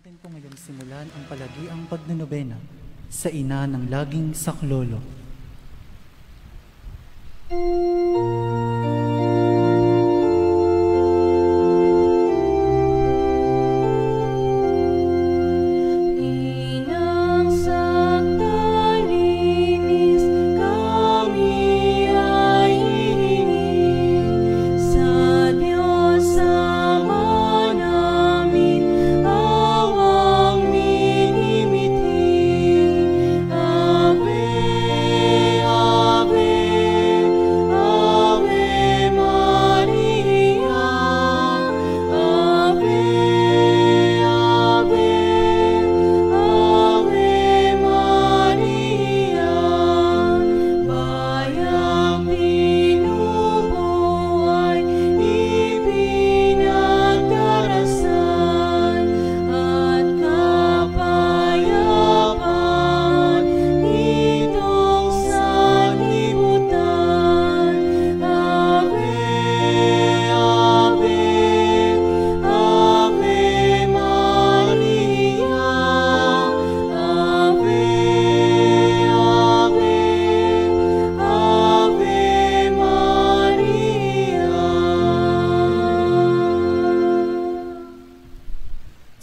natin po ngayong simulan ang palagiang pagnunobena sa ina ng laging saklolo.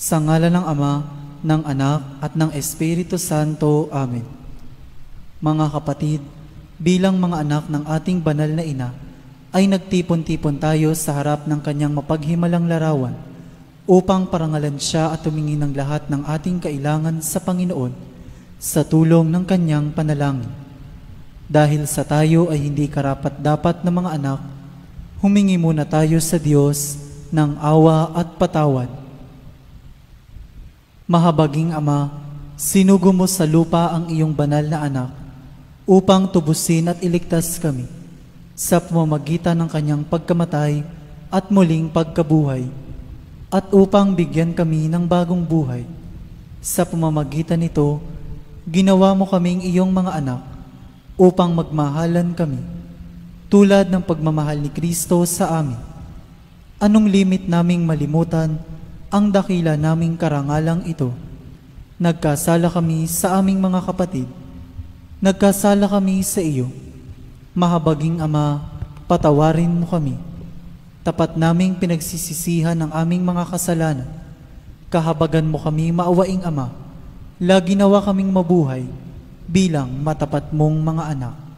Sa ngalan ng Ama, ng Anak, at ng Espiritu Santo. Amen. Mga kapatid, bilang mga anak ng ating banal na ina, ay nagtipon-tipon tayo sa harap ng kanyang mapaghimalang larawan upang parangalan siya at tumingi ng lahat ng ating kailangan sa Panginoon sa tulong ng kanyang panalangin. Dahil sa tayo ay hindi karapat-dapat na mga anak, humingi muna tayo sa Diyos ng awa at patawad. Mahabaging Ama, sinugo mo sa lupa ang iyong banal na anak upang tubusin at iligtas kami sa pamamagitan ng kanyang pagkamatay at muling pagkabuhay, at upang bigyan kami ng bagong buhay. Sa pamamagitan nito, ginawa mo kaming iyong mga anak upang magmahalan kami tulad ng pagmamahal ni Kristo sa amin. Anong limit naming malimutan ang dakila naming karangalang ito? Nagkasala kami sa aming mga kapatid. Nagkasala kami sa iyo. Mahabaging Ama, patawarin mo kami. Tapat naming pinagsisisihan ang aming mga kasalanan. Kahabagan mo kami, maawaing Ama. Lagi nawa kaming mabuhay bilang matapat mong mga anak.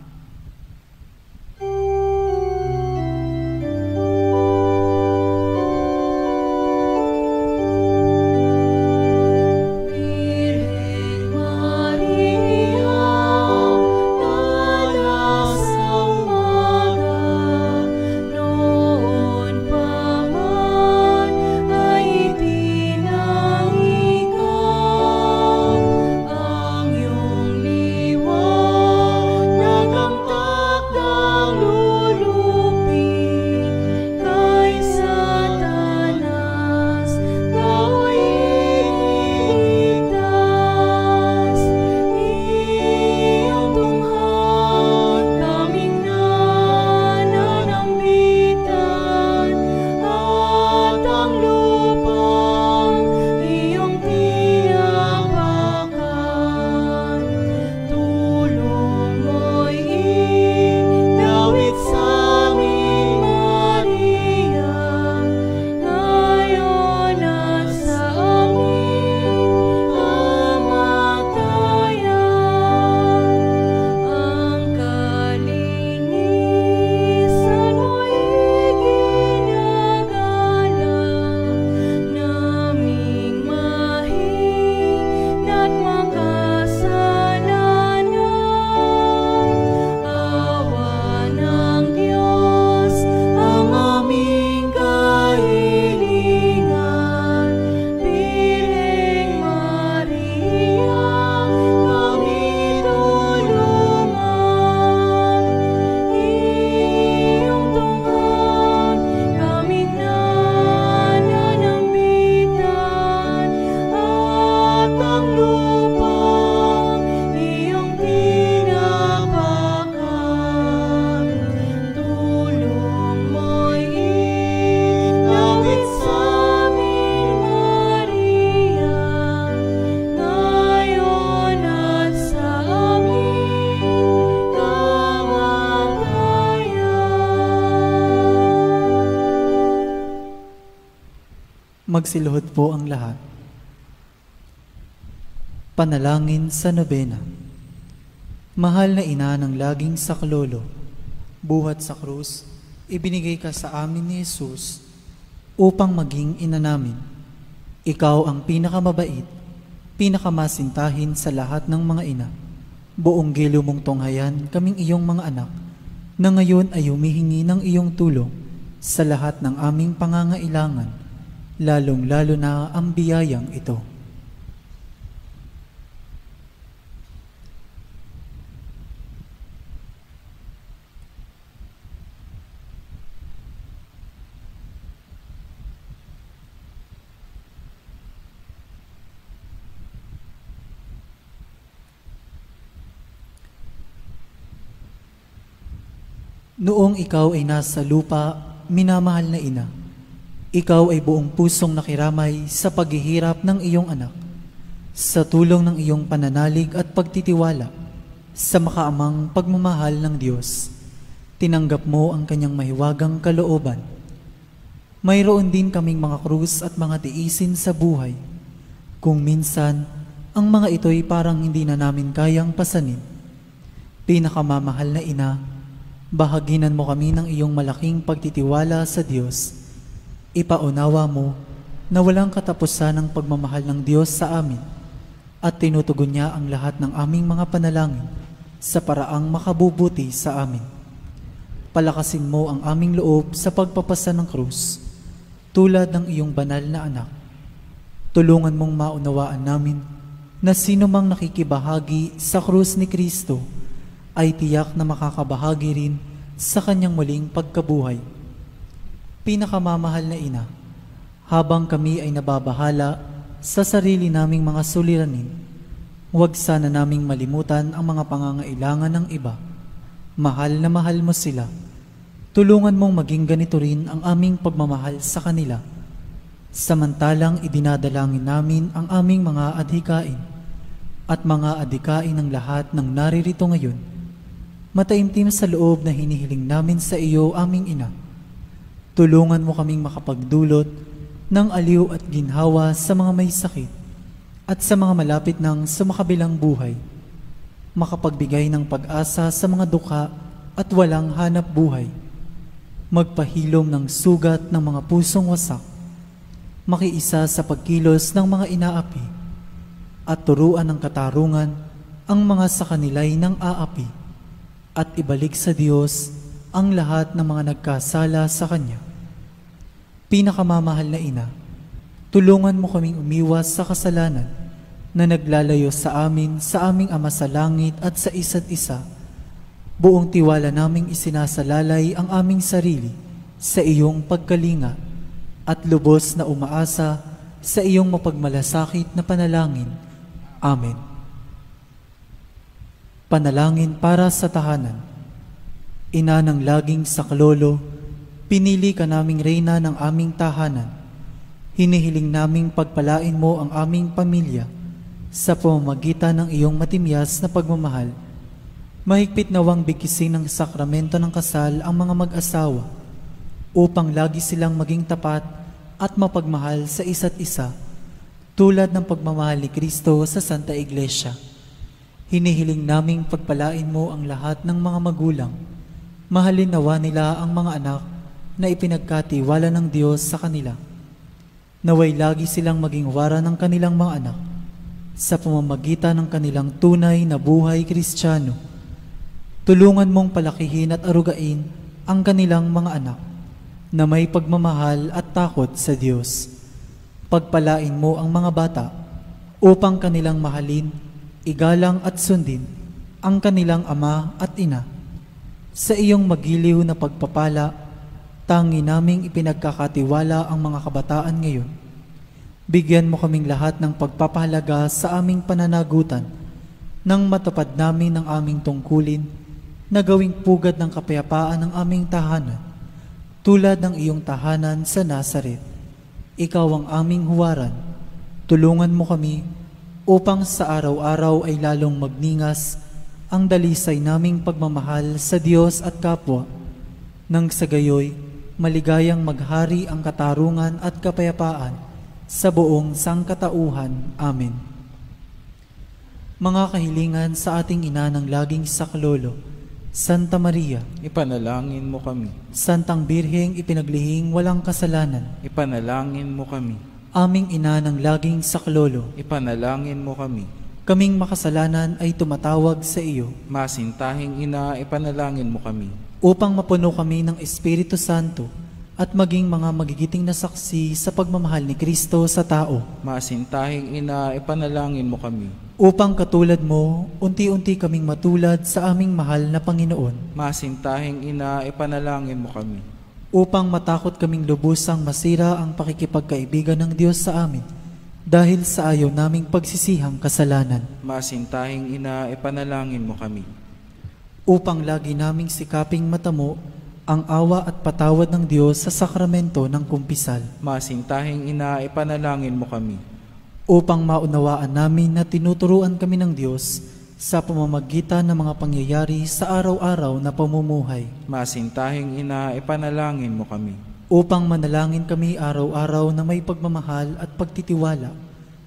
Magsiluhod po ang lahat. Panalangin sa nobena. Mahal na ina ng laging saklolo, buhat sa krus, ibinigay ka sa amin ni Jesus upang maging ina namin. Ikaw ang pinakamabait, pinakamasintahin sa lahat ng mga ina. Buong gilo mong tunghayan kaming iyong mga anak, na ngayon ay humihingi ng iyong tulong sa lahat ng aming pangangailangan, lalong-lalo na ang biyayang ito. Noong ikaw ay nasa lupa, minamahal na ina, ikaw ay buong pusong nakiramay sa paghihirap ng iyong anak, sa tulong ng iyong pananalig at pagtitiwala sa makaamang pagmamahal ng Diyos. Tinanggap mo ang kanyang mahiwagang kalooban. Mayroon din kaming mga krus at mga tiisin sa buhay. Kung minsan, ang mga ito'y parang hindi na namin kayang pasanin. Pinakamamahal na ina, bahaginan mo kami ng iyong malaking pagtitiwala sa Diyos. Ipaunawa mo na walang katapusan ang pagmamahal ng Diyos sa amin at tinutugon niya ang lahat ng aming mga panalangin sa paraang makabubuti sa amin. Palakasin mo ang aming loob sa pagpapasa ng krus, tulad ng iyong banal na anak. Tulungan mong maunawaan namin na sino mang nakikibahagi sa krus ni Kristo ay tiyak na makakabahagi rin sa kanyang muling pagkabuhay. Pinakamamahal na ina, habang kami ay nababahala sa sarili naming mga suliranin, huwag sana naming malimutan ang mga pangangailangan ng iba. Mahal na mahal mo sila. Tulungan mong maging ganito rin ang aming pagmamahal sa kanila. Samantalang idinadalangin namin ang aming mga adhikain at mga adhikain ng lahat ng naririto ngayon. Mataimtim sa loob na hinihiling namin sa iyo, aming ina. Tulungan mo kaming makapagdulot ng aliw at ginhawa sa mga may sakit at sa mga malapit ng sumakabilang buhay. Makapagbigay ng pag-asa sa mga dukha at walang hanap buhay. Magpahilom ng sugat ng mga pusong wasak. Makiisa sa pagkilos ng mga inaapi at turuan ng katarungan ang mga sa kanila'y ng aapi at ibalik sa Diyos ang lahat ng mga nagkasala sa Kanya. Pinakamamahal na ina, tulungan mo kaming umiwas sa kasalanan na naglalayo sa amin, sa aming Ama sa langit at sa isa't isa. Buong tiwala naming isinasalalay ang aming sarili sa iyong pagkalinga at lubos na umaasa sa iyong mapagmalasakit na panalangin. Amen. Panalangin para sa tahanan. Ina ng laging saklolo, pinili ka naming reyna ng aming tahanan. Hinihiling naming pagpalain mo ang aming pamilya sa pamamagitan ng iyong matimyas na pagmamahal. Mahigpit nawang bigkisin ng sakramento ng kasal ang mga mag-asawa upang lagi silang maging tapat at mapagmahal sa isa't isa, tulad ng pagmamahal ni Kristo sa Santa Iglesia. Hinihiling naming pagpalain mo ang lahat ng mga magulang. Mahalin nawa nila ang mga anak na ipinagkatiwala ng Diyos sa kanila. Naway lagi silang maging wara ng kanilang mga anak sa pamamagitan ng kanilang tunay na buhay Kristiyano. Tulungan mong palakihin at arugain ang kanilang mga anak na may pagmamahal at takot sa Diyos. Pagpalain mo ang mga bata upang kanilang mahalin, igalang at sundin ang kanilang ama at ina. Sa iyong magiliw na pagpapala, tangi naming ipinagkakatiwala ang mga kabataan ngayon. Bigyan mo kaming lahat ng pagpapahalaga sa aming pananagutan nang matupad namin ang aming tungkulin na gawing pugad ng kapayapaan ng aming tahanan, tulad ng iyong tahanan sa Nazaret. Ikaw ang aming huwaran. Tulungan mo kami upang sa araw-araw ay lalong magningas ang dalisay naming pagmamahal sa Diyos at kapwa, nang sa gayoy maligayang maghari ang katarungan at kapayapaan sa buong sangkatauhan. Amen. Mga kahilingan sa ating ina ng laging saklolo, Santa Maria, Ipanalangin mo kami. Santang Birheng ipinaglihing walang kasalanan, Ipanalangin mo kami. aming ina ng laging saklolo, Ipanalangin mo kami. kaming makasalanan ay tumatawag sa iyo Masintahing ina, ipanalangin mo kami. upang mapuno kami ng Espiritu Santo at maging mga magigiting na saksi sa pagmamahal ni Kristo sa tao, Masintahing ina, ipanalangin mo kami. upang katulad mo, unti-unti kaming matulad sa aming mahal na Panginoon, Masintahing ina, ipanalangin mo kami. upang matakot kaming lubusang masira ang pakikipagkaibigan ng Diyos sa amin dahil sa ayaw naming pagsisihang kasalanan, Masintahing ina, ipanalangin mo kami. upang lagi naming sikaping matamo ang awa at patawad ng Diyos sa sakramento ng kumpisal, Masintahing ina, ipanalangin mo kami. upang maunawaan namin na tinuturuan kami ng Diyos sa pamamagitan ng mga pangyayari sa araw-araw na pamumuhay, Masintahing ina, ipanalangin mo kami. upang manalangin kami araw-araw na may pagmamahal at pagtitiwala,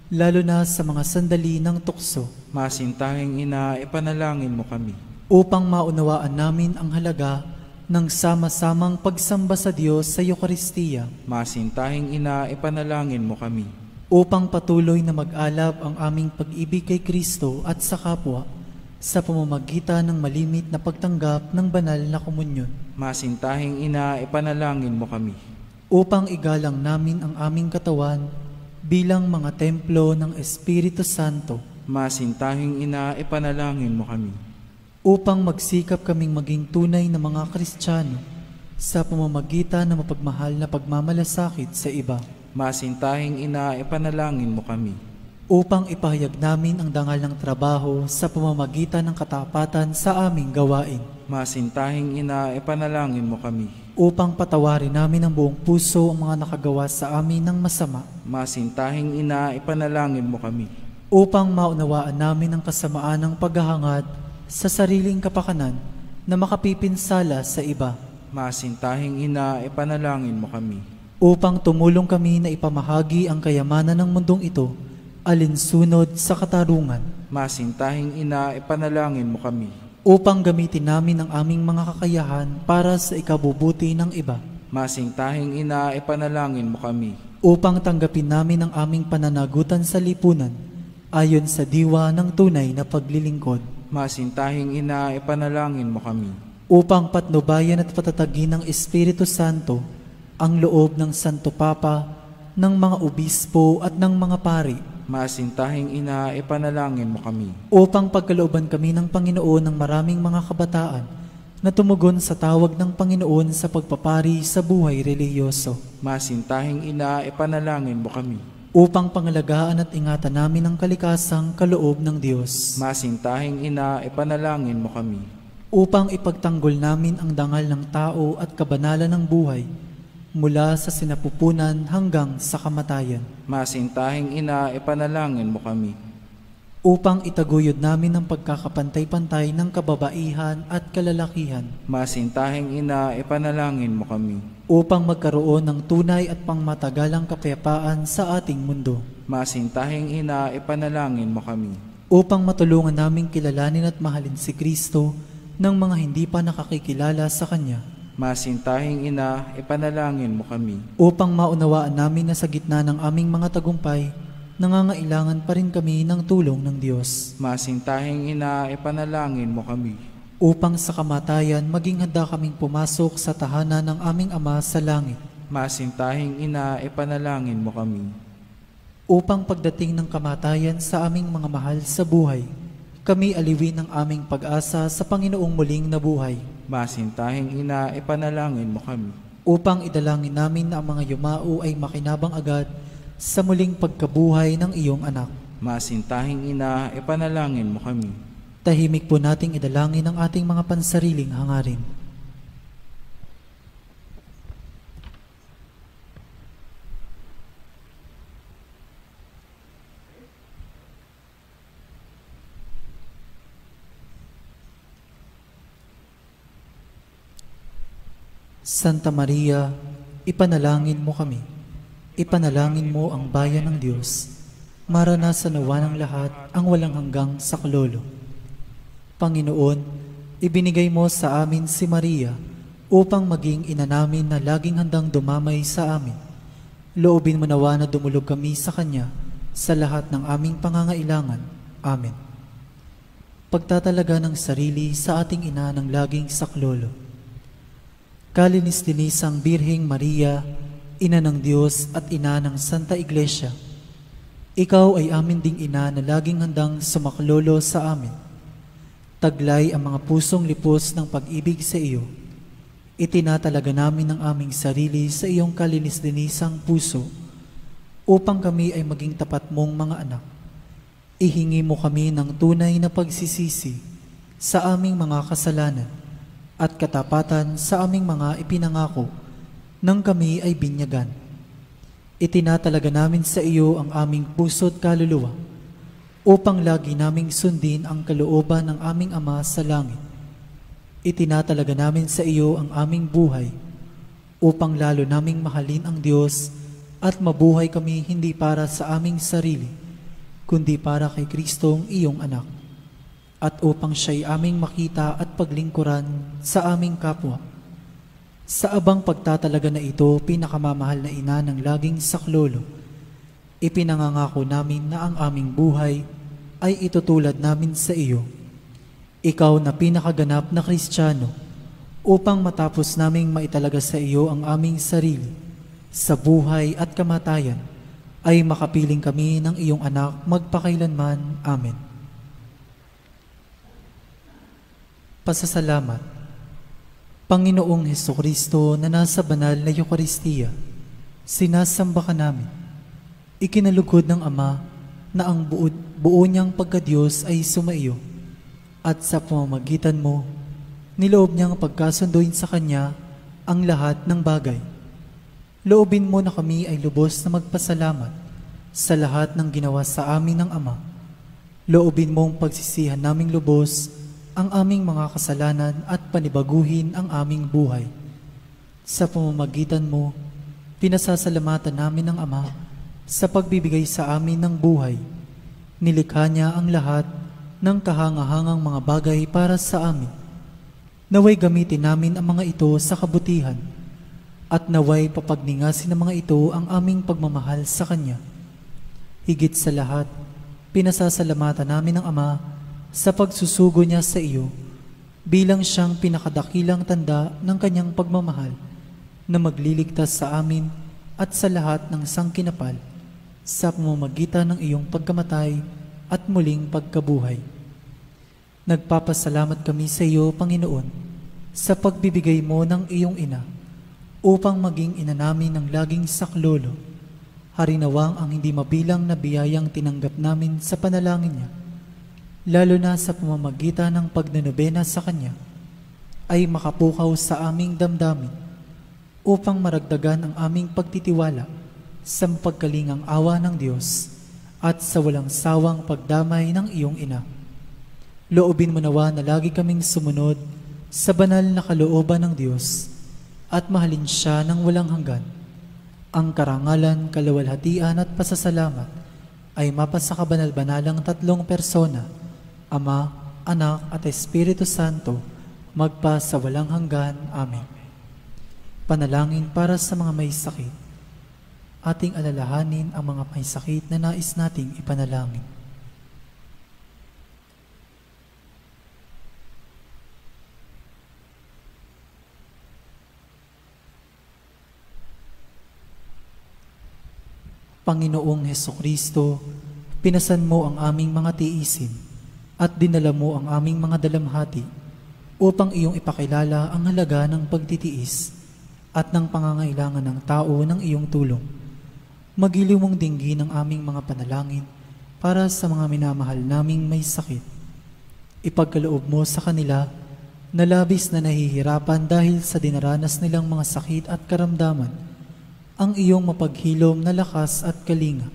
lalo na sa mga sandali ng tukso, Masintahing ina, ipanalangin mo kami. upang maunawaan namin ang halaga ng sama-samang pagsamba sa Diyos sa Eucharistia, Masintahing ina, ipanalangin mo kami. upang patuloy na mag-alab ang aming pag-ibig kay Kristo at sa kapwa sa pamamagitan ng malimit na pagtanggap ng banal na komunyon, Masintahing ina, ipanalangin mo kami. upang igalang namin ang aming katawan bilang mga templo ng Espiritu Santo, Masintahing ina, ipanalangin mo kami. upang magsikap kaming maging tunay na mga Kristiyano sa pamamagitan ng mapagmahal na pagmamalasakit sa iba, Masintahing ina, ipanalangin mo kami. upang ipahayag namin ang dangal ng trabaho sa pamamagitan ng katapatan sa aming gawain, Masintahing ina, ipanalangin mo kami. upang patawarin namin ng buong puso ang mga nakagawa sa amin ng masama, Masintahing ina, ipanalangin mo kami. upang maunawaan namin ang kasamaan ng paghahangad sa sariling kapakanan na makapipinsala sa iba, Masintahing ina, ipanalangin mo kami. upang tumulong kami na ipamahagi ang kayamanan ng mundong ito alinsunod sa katarungan, Masintahing ina, ipanalangin mo kami. upang gamitin namin ang aming mga kakayahan para sa ikabubuti ng iba, Masintahing ina, ipanalangin mo kami. upang tanggapin namin ang aming pananagutan sa lipunan ayon sa diwa ng tunay na paglilingkod, Masintahing ina, ipanalangin mo kami. upang patnubayan at patatagin ng Espiritu Santo ang loob ng Santo Papa, ng mga obispo at ng mga pari, Masintahing ina, ipanalangin mo kami. upang pagkalooban kami ng Panginoon ng maraming mga kabataan na tumugon sa tawag ng Panginoon sa pagpapari sa buhay relihiyoso, Masintahing ina, ipanalangin mo kami. upang pangalagaan at ingatan namin ang kalikasang kaloob ng Diyos, Masintahing ina, ipanalangin mo kami. upang ipagtanggol namin ang dangal ng tao at kabanalan ng buhay mula sa sinapupunan hanggang sa kamatayan, Masintahing ina, ipanalangin mo kami. upang itaguyod namin ang pagkakapantay-pantay ng kababaihan at kalalakihan, Masintahing ina, ipanalangin mo kami. upang magkaroon ng tunay at pangmatagalang kapayapaan sa ating mundo, Masintahing ina, ipanalangin mo kami. upang matulungan naming kilalanin at mahalin si Kristo ng mga hindi pa nakakikilala sa Kanya, Masintahing ina, ipanalangin mo kami. upang maunawaan namin na sa gitna ng aming mga tagumpay, nangangailangan pa rin kami ng tulong ng Diyos, Masintahing ina, ipanalangin mo kami. upang sa kamatayan maging handa kaming pumasok sa tahanan ng aming Ama sa langit, Masintahing ina, ipanalangin mo kami. upang pagdating ng kamatayan sa aming mga mahal sa buhay, kami aliwin ng aming pag-asa sa Panginoong muling nabuhay, Masintahing ina, ipanalangin mo kami. upang idalangin namin na ang mga yumao ay makinabang agad sa muling pagkabuhay ng iyong anak. Masintahing ina, ipanalangin mo kami. Tahimik po nating idalangin ang ating mga pansariling hangarin. Santa Maria, ipanalangin mo kami. ipanalangin mo ang bayan ng Diyos. Maranasan nawa ng lahat ang walang hanggang saklolo. Panginoon, ibinigay mo sa amin si Maria upang maging ina namin na laging handang dumamay sa amin. Loobin mo nawa na dumulog kami sa Kanya sa lahat ng aming pangangailangan. Amen. Pagtatalaga ng sarili sa ating ina ng laging saklolo. Kalinis-linisang Birheng Maria, Ina ng Diyos at Ina ng Santa Iglesia, Ikaw ay amin ding ina na laging handang sumaklolo sa amin. Taglay ang mga pusong lipos ng pag-ibig sa iyo. Itinatalaga namin ang aming sarili sa iyong kalinis-linisang puso upang kami ay maging tapat mong mga anak. Ihingi mo kami ng tunay na pagsisisi sa aming mga kasalanan at katapatan sa aming mga ipinangako nang kami ay binyagan. Itinatalaga namin sa iyo ang aming puso't kaluluwa upang lagi naming sundin ang kalooban ng aming Ama sa langit. Itinatalaga namin sa iyo ang aming buhay upang lalo naming mahalin ang Diyos at mabuhay kami hindi para sa aming sarili, kundi para kay Kristong iyong anak, at upang siya'y aming makita at paglingkuran sa aming kapwa. Sa abang pagtatalaga na ito, pinakamamahal na ina ng laging saklolo, ipinangangako namin na ang aming buhay ay itutulad namin sa iyo. Ikaw na pinakaganap na Kristiyano, upang matapos naming maitalaga sa iyo ang aming sarili, sa buhay at kamatayan, ay makapiling kami ng iyong anak magpakailanman. Amen. Pasasalamat. Panginoong Hesukristo na nasa banal na Eucharistia, sinasamba ka namin. Ikinalugod ng Ama na ang buo niyang pagkadiyos ay sumaiyo, at sa pamamagitan mo, niloob niyang pagkasunduin sa Kanya ang lahat ng bagay. Loobin mo na kami ay lubos na magpasalamat sa lahat ng ginawa sa amin ng Ama. Loobin mong pagsisihan naming lubos ang aming mga kasalanan at panibaguhin ang aming buhay. Sa pamamagitan mo, pinasasalamatan namin ng Ama sa pagbibigay sa amin ng buhay. Nilikha niya ang lahat ng kahangahangang mga bagay para sa amin. Naway gamitin namin ang mga ito sa kabutihan at naway papagningasin ng mga ito ang aming pagmamahal sa Kanya. Higit sa lahat, pinasasalamatan namin ng Ama sa pagsusugo niya sa iyo bilang siyang pinakadakilang tanda ng Kanyang pagmamahal na magliligtas sa amin at sa lahat ng sangkinapal sa pamamagitan ng iyong pagkamatay at muling pagkabuhay. Nagpapasalamat kami sa iyo, Panginoon, sa pagbibigay mo ng iyong ina upang maging ina namin ng laging saklolo. Harinawang ang hindi mabilang na biyayang tinanggap namin sa panalangin niya, lalo na sa pamamagitan ng pagnanobena sa Kanya, ay makapukaw sa aming damdamin upang maragdagan ang aming pagtitiwala sa mapagkalingang awa ng Diyos at sa walang sawang pagdamay ng iyong ina. Loobin mo nawa na lagi kaming sumunod sa banal na kalooban ng Diyos at mahalin siya ng walang hanggan. Ang karangalan, kaluwalhatian at pasasalamat ay mapasa kabanal-banalang tatlong persona, Ama, Anak at Espiritu Santo, magpa sa walang hanggan. Amen. Panalangin para sa mga may sakit. Ating alalahanin ang mga may sakit na nais nating ipanalangin. Panginoong Hesukristo, pinasan mo ang aming mga tiisin at dinala mo ang aming mga dalamhati upang iyong ipakilala ang halaga ng pagtitiis at ng pangangailangan ng tao ng iyong tulong. Magiliw mong dinggin ang aming mga panalangin para sa mga minamahal naming may sakit. Ipagkaloob mo sa kanila na labis na nahihirapan dahil sa dinaranas nilang mga sakit at karamdaman ang iyong mapaghilom na lakas at kalinga.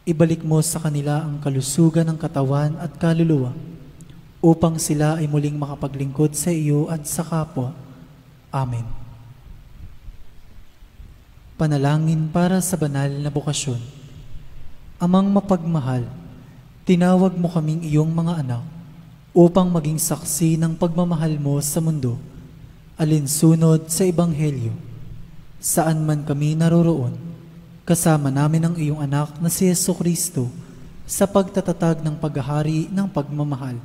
Ibalik mo sa kanila ang kalusugan ng katawan at kaluluwa upang sila ay muling makapaglingkod sa iyo at sa kapwa. Amen. Panalangin para sa banal na bukasyon. Amang mapagmahal, tinawag mo kaming iyong mga anak upang maging saksi ng pagmamahal mo sa mundo, alinsunod sa Ebanghelyo. Saan man kami naroroon, kasama namin ang iyong anak na si Jesucristo sa pagtatatag ng paghahari ng pagmamahal.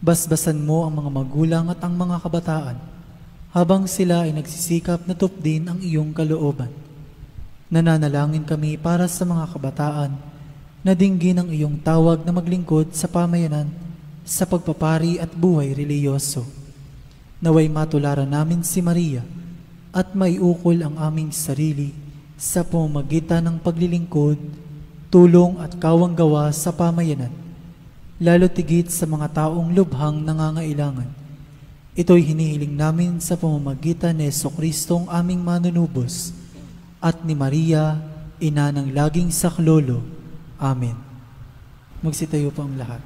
Basbasan mo ang mga magulang at ang mga kabataan habang sila ay nagsisikap na tupdin ang iyong kalooban. Nananalangin kami para sa mga kabataan na dinggin ang iyong tawag na maglingkod sa pamayanan, sa pagpapari at buhay reliyoso. Naway matularan namin si Maria at maiukol ang aming sarili sa pamamagitan ng paglilingkod, tulong at kawanggawa sa pamayanan, lalo tigit sa mga taong lubhang nangangailangan. Ito'y hinihiling namin sa pamamagitan ni Jesucristong aming manunubos at ni Maria, ina ng laging saklolo. Amen. Magsitayo po ang lahat.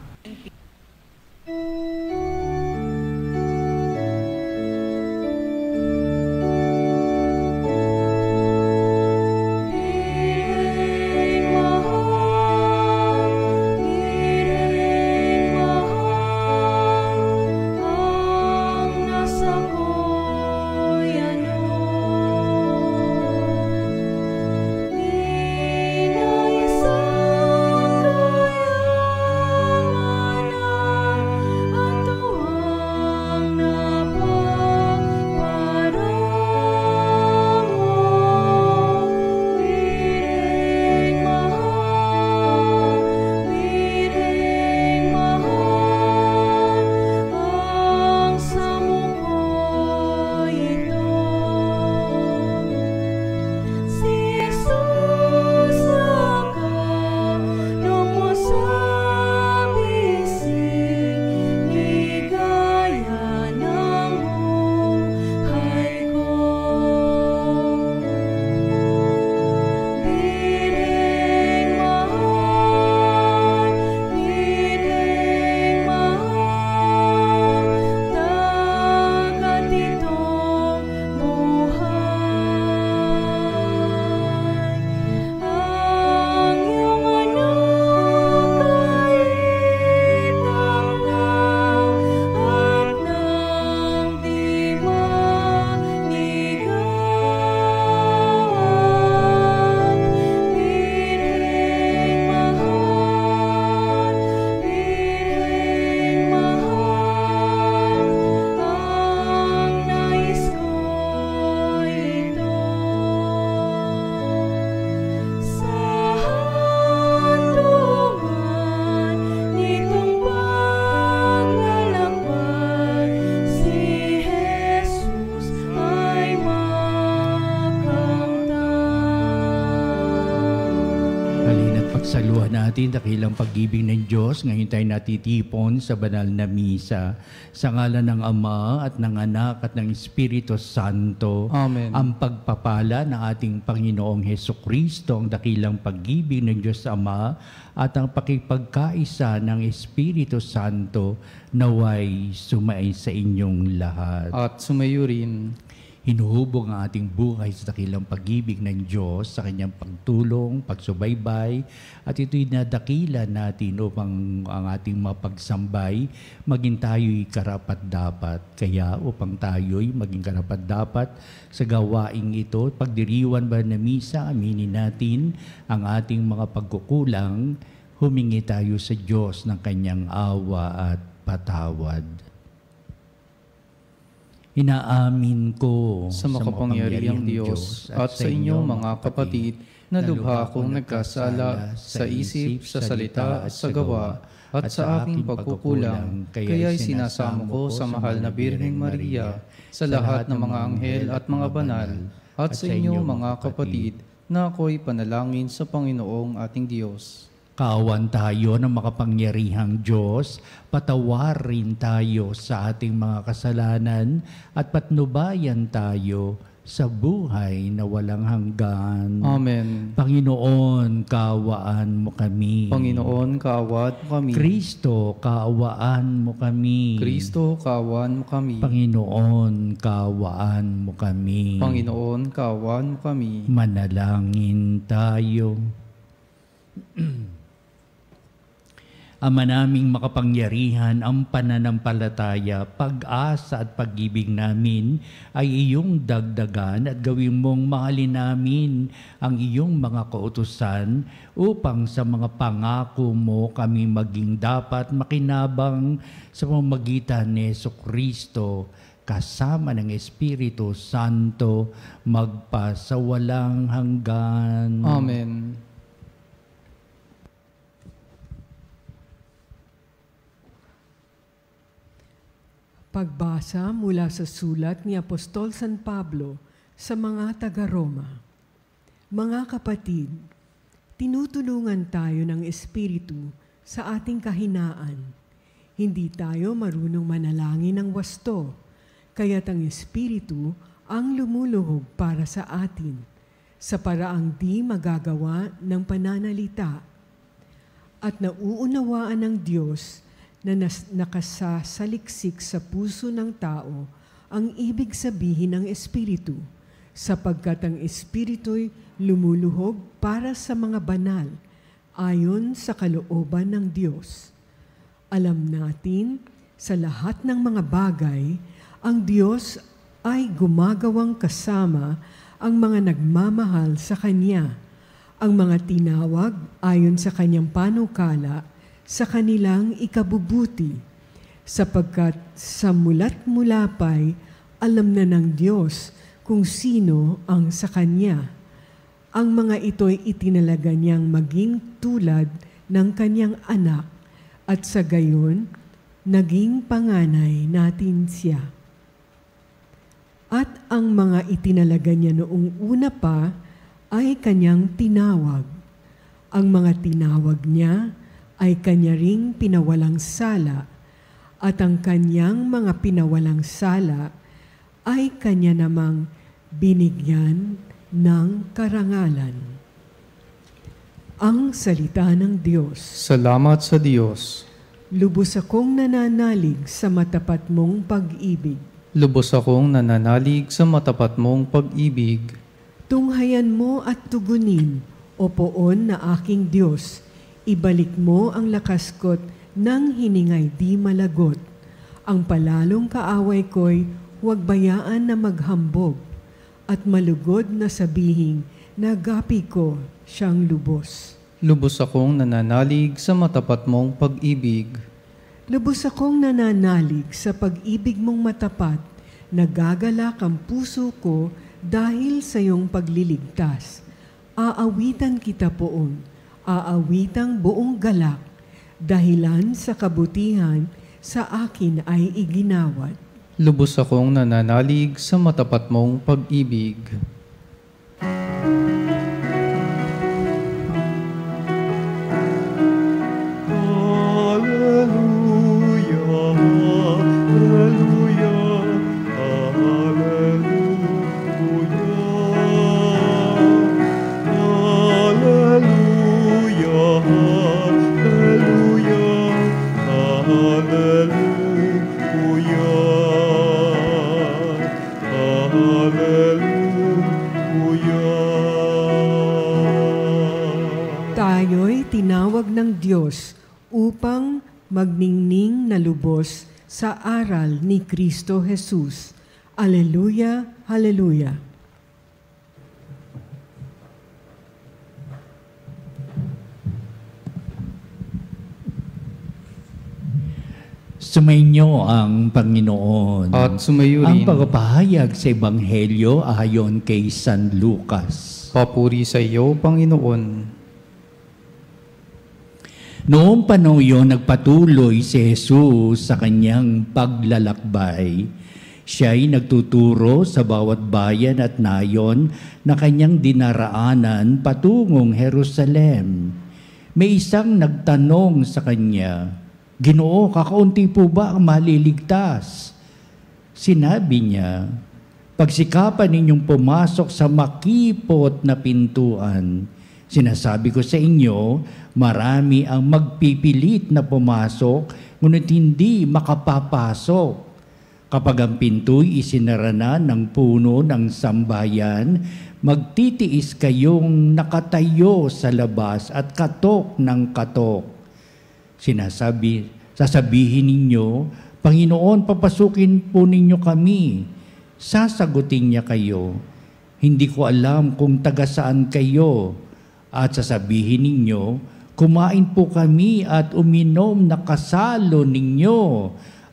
Pagsaluhan natin dakilang pag-ibig ng Diyos. Ngayon tayo natitipon sa banal na misa. Sa ngalan ng Ama at ng Anak at ng Espiritu Santo. Amen. Ang pagpapala ng ating Panginoong Hesukristo, ang dakilang pag-ibig ng Diyos Ama at ang pakipagkaisa ng Espiritu Santo naway sumai sa inyong lahat. At sumayo rin. Hinuhubog ang ating buhay sa dakilang pag-ibig ng Diyos, sa kanyang pagtulong, pagsubaybay, at ito'y nadakila natin upang ang ating mapagsambay, maging tayo'y karapat-dapat. Kaya upang tayo'y maging karapat-dapat sa gawaing ito, pagdiriwan ba na misa, aminin natin ang ating mga pagkukulang, humingi tayo sa Diyos ng kanyang awa at patawad. Inaamin ko sa makapangyarihang Diyos at sa inyo mga kapatid na lubha akong nagkasala sa isip, sa salita at sa gawa at sa aking pagkukulang. Kaya'y sinasamo ko sa mahal na Birheng Maria, sa lahat ng mga anghel at mga banal, at sa inyo mga kapatid na ako'y panalangin sa Panginoong ating Diyos. Kaawan tayo ng makapangyarihang Diyos, patawarin tayo sa ating mga kasalanan at patnubayan tayo sa buhay na walang hanggan. Amen. Panginoon, kaawaan mo kami. Panginoon, kaawaan mo kami. Kristo, kaawaan mo kami. Kristo, kaawaan mo kami. Panginoon, kaawaan mo kami. Panginoon, kaawaan mo kami. Manalangin tayo. Ama naming makapangyarihan, ang pananampalataya, pag-asa at pag-ibig namin ay iyong dagdagan at gawin mong mahalin namin ang iyong mga kautusan upang sa mga pangako mo kami maging dapat makinabang sa pamamagitan ni Jesucristo kasama ng Espiritu Santo magpasawalang hanggan. Amen. Pagbasa mula sa sulat ni Apostol San Pablo sa mga taga-Roma. Mga kapatid, tinutulungan tayo ng Espiritu sa ating kahinaan. Hindi tayo marunong manalangin ng wasto, kaya't ang Espiritu ang lumuluhog para sa atin, sa paraang di magagawa ng pananalita. At nauunawaan ng Diyos na nakasasaliksik sa puso ng tao ang ibig sabihin ng Espiritu, sapagkat ang Espiritu'y lumuluhog para sa mga banal, ayon sa kalooban ng Diyos. Alam natin, sa lahat ng mga bagay, ang Diyos ay gumagawang kasama ang mga nagmamahal sa Kanya, ang mga tinawag ayon sa Kanyang panukala, sa kanilang ikabubuti, sapagkat sa mulat mula pa'y alam na ng Diyos kung sino ang sa Kanya. Ang mga ito'y itinalaga niyang maging tulad ng Kanyang anak, at sa gayon, naging panganay natin siya. At ang mga itinalaga niya noong una pa ay Kanyang tinawag. Ang mga tinawag niya ay Kanya ring pinawalang sala, at ang Kanyang mga pinawalang sala ay Kanya namang binigyan ng karangalan. Ang salita ng Diyos. Salamat sa Diyos. Lubos akong nananalig sa matapat mong pag-ibig. Lubos akong nananalig sa matapat mong pag-ibig. Tunghayan mo at tugunin, o poon na aking Diyos. Ibalik mo ang lakas ko't nang hiningay di malagot. Ang palalong kaaway ko'y huwag bayaan na maghambog, at malugod na sabihing nagapi ko siyang lubos. Lubos akong nananalig sa matapat mong pag-ibig. Lubos akong nananalig sa pag-ibig mong matapat, nagagalak ang puso ko dahil sa iyong pagliligtas. Aawitan kita poon, aawitang buong galak, dahilan sa kabutihan sa akin ay iginawad. Lubos akong nananalig sa matapat mong pag-ibig. Tayo'y tinawag ng Diyos upang magningning na lubos sa aral ni Kristo Jesus. Alleluia, Hallelujah. Sumainyo ang Panginoon. At sumayo Ang rin. pagpapahayag sa Ebanghelyo ayon kay San Lucas. Papuri sa iyo, Panginoon. Noong panahon yun, nagpatuloy si Jesus sa kanyang paglalakbay. Siya'y nagtuturo sa bawat bayan at nayon na kanyang dinaraanan patungong Jerusalem. May isang nagtanong sa kanya, "Ginoo, kakaunti po ba ang maliligtas?" Sinabi niya, Pagsikapan ninyong pumasok sa makipot na pintuan. Sinasabi ko sa inyo, marami ang magpipilit na pumasok, ngunit hindi makapapasok. Kapag ang pinto'y isinara na ng puno ng sambayan, magtitiis kayong nakatayo sa labas at katok ng katok. Sasabihin ninyo, Panginoon, papasukin po ninyo kami. Sasagutin niya kayo, hindi ko alam kung taga saan kayo. At sasabihin ninyo, kumain po kami at uminom na kasalo ninyo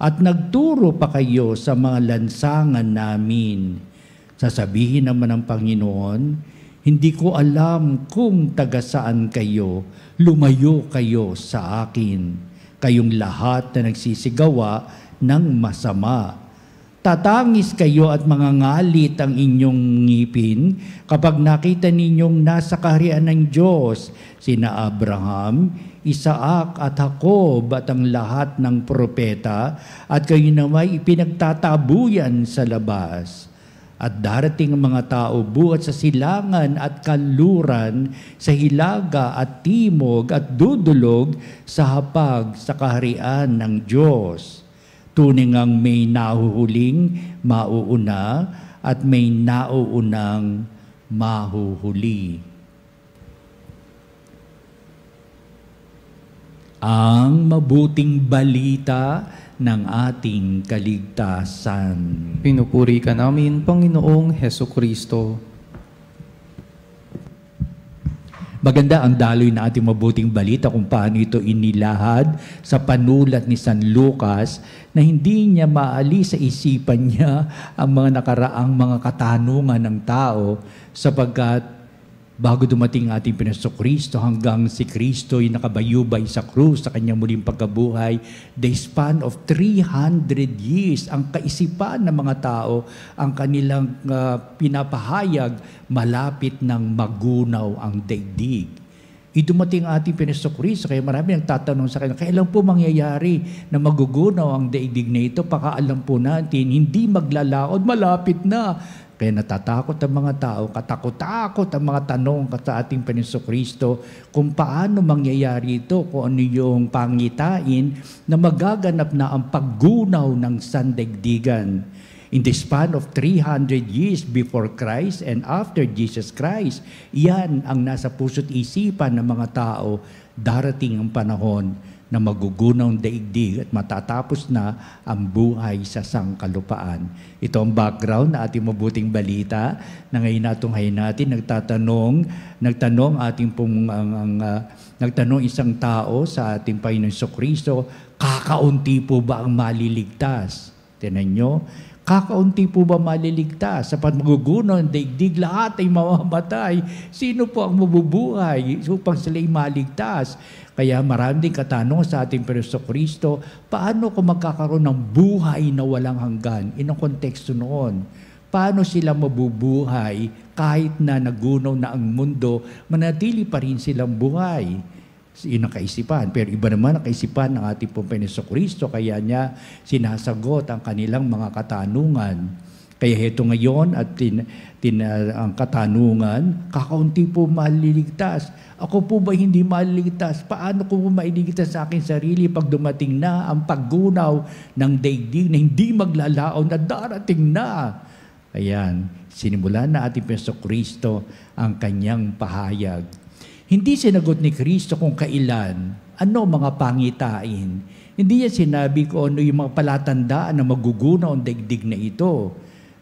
at nagturo pa kayo sa mga lansangan namin. Sasabihin naman ng Panginoon, hindi ko alam kung taga saan kayo, lumayo kayo sa akin, kayong lahat na nagsisigawa ng masama. Tatangis kayo at mangangalit ang inyong ngipin kapag nakita ninyong nasa kaharian ng Diyos sina Abraham, Isaac at Jacob at ang lahat ng propeta, at kayo naman ipinagtatabuyan sa labas. At darating ang mga tao buhat sa silangan at kanluran, sa hilaga at timog at dudulog sa hapag sa kaharian ng Diyos. Tunay ngang may nahuhuling mauuna at may nauunang mahuhuli. Ang mabuting balita ng ating kaligtasan. Pinupuri ka namin, Panginoong Hesukristo. Maganda ang daloy na ating mabuting balita kung paano ito inilahad sa panulat ni San Lucas na hindi niya maalis sa isipan niya ang mga nakaraang mga katanungan ng tao, sapagkat bago dumating ating Panginoong hanggang si Kristo ay nakabayubay sa krus sa kanyang muling pagkabuhay, the span of 300 years, ang kaisipan ng mga tao, ang kanilang pinapahayag, malapit ng magunaw ang daigdig. Dumating ating Panginoong, kaya marami nagtatanong sa kanya, kailan po mangyayari na magugunaw ang daigdig na ito? Pakaalam po natin, hindi maglalaod, malapit na. Kaya natatakot ang mga tao, katakot-takot ang mga tanong sa ating Panginoong kung paano mangyayari ito, kung ano yung pangitain na magaganap na ang paggunaw ng sandaigdigan. In the span of 300 years before Christ and after Jesus Christ, yan ang nasa puso't isipan ng mga tao, darating ang panahon na magugunaw ang daigdig at matatapos na ang buhay sa sangkalupaan. Ito ang background na ating mabuting balita na ngayon natunghay natin. Nagtanong isang tao sa ating Panginoong Kristo, kakaunti po ba ang maliligtas? Tinan nyo, kakaunti po ba maliligtas? Sapat magugunaw ang daigdig, lahat ay mamamatay. Sino po ang mabubuhay upang sila'y maligtas? Kaya marami ding katanong sa ating Panginoong, paano kung magkakaroon ng buhay na walang hanggan? Inong konteksto noon? Paano sila mabubuhay kahit na nagunaw na ang mundo, manatili pa rin silang buhay? Yun ang kaisipan. Pero iba naman ang kaisipan ng ating Panginoong, kaya niya sinasagot ang kanilang mga katanungan. Kaya heto ngayon at ang katanungan, kakaunti po maliligtas. Ako po ba hindi maliligtas? Paano ko po mailigtas sa aking sarili pag dumating na ang paggunaw ng daigdig na hindi maglalaon na darating na? Ayan, sinimulan na ating Panginoong ang kanyang pahayag. Hindi sinagot ni Kristo kung kailan, ano mga pangitain. Hindi niya sinabi ko ano yung mga palatandaan na magugunaw ang daigdig na ito.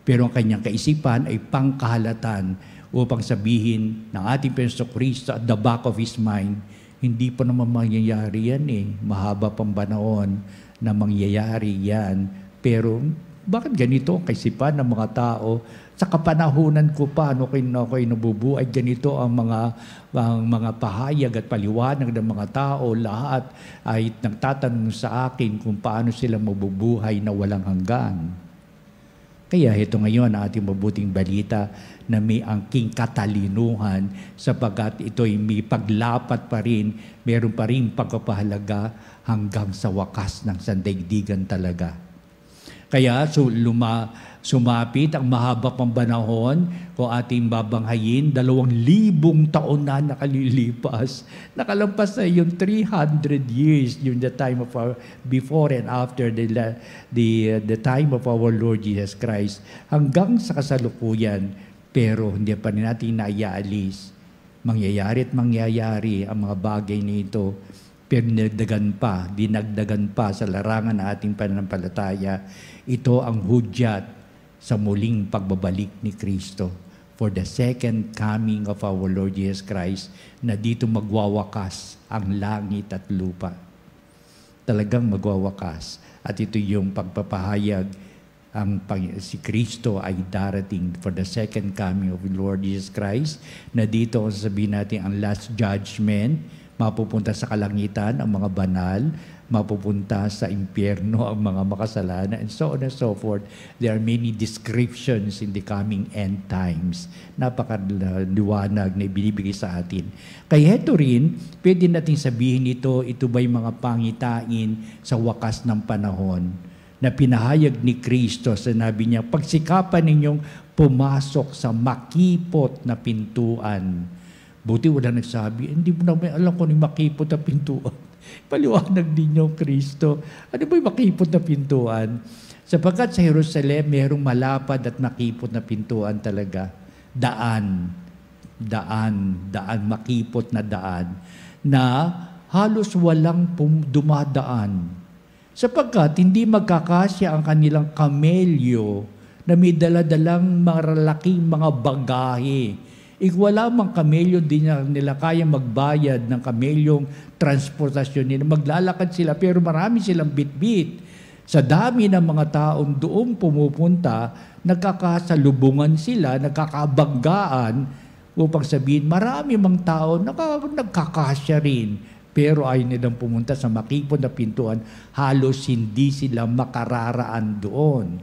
Pero ang kanyang kaisipan ay pangkahalatan upang sabihin ng ating Panginoong at the back of His mind, hindi pa naman mangyayari yan Mahaba pang panahon na mangyayari yan. Pero bakit ganito ang kaisipan ng mga tao? Sa kapanahunan ko pa, ako'y nabubuhay, ganito ang mga pahayag at paliwanag ng mga tao. Lahat ay nagtatanong sa akin kung paano sila mabubuhay na walang hanggan. Kaya ito ngayon ang ating mabuting balita na may angking katalinuhan sapagkat ito'y may paglapat pa rin, meron pa rin pagpapahalaga hanggang sa wakas ng sandaigdigan talaga. Kaya sumapit ang mahaba pang panahon kung ating babanghayin, 2,000 taon na nakalilipas. Nakalampas na yung 300 years during the time of before and after the time of our Lord Jesus Christ. Hanggang sa kasalukuyan, pero hindi pa rin natin naiyaalis. Mangyayari at mangyayari ang mga bagay nito. Pero dinagdagan pa sa larangan ng ating pananampalataya. Ito ang hudyat sa muling pagbabalik ni Kristo for the second coming of our Lord Jesus Christ, na dito magwawakas ang langit at lupa. Talagang magwawakas. At ito yung pagpapahayag si Kristo ay darating for the second coming of the Lord Jesus Christ, na dito sabihin natin ang last judgment, mapupunta sa kalangitan ang mga banal, mapupunta sa impyerno ang mga makasalanan, and so on and so forth. There are many descriptions in the coming end times. Napakaliwanag na ibinibigay sa atin. Kaya ito rin, pwede natin sabihin ito ba'y mga pangitain sa wakas ng panahon na pinahayag ni Kristo. Sinabi niya, pagsikapan ninyong pumasok sa makipot na pintuan. Buti wala nagsabi, hindi mo naman alam kung yung makipot na pintuan. Paliwanag ninyo, Kristo. Ano ba yung makipot na pintuan? Sapagkat sa Jerusalem, mayroong malapad at makipot na pintuan talaga. Daan, makipot na daan, na halos walang dumadaan. Sapagkat hindi magkakasya ang kanilang kamelyo na may daladalang malalaking mga bagahe. Wala mang kamelyo, din nila kaya magbayad ng kamelyong transportasyon nila. Maglalakad sila, pero marami silang bitbit. Sa dami ng mga taong doon pumupunta, nagkakasalubungan sila, nagkakabanggaan, upang sabihin, marami mang tao nagkakasya rin. Pero ayaw nilang pumunta sa makipot na pintuan, halos hindi sila makararaan doon.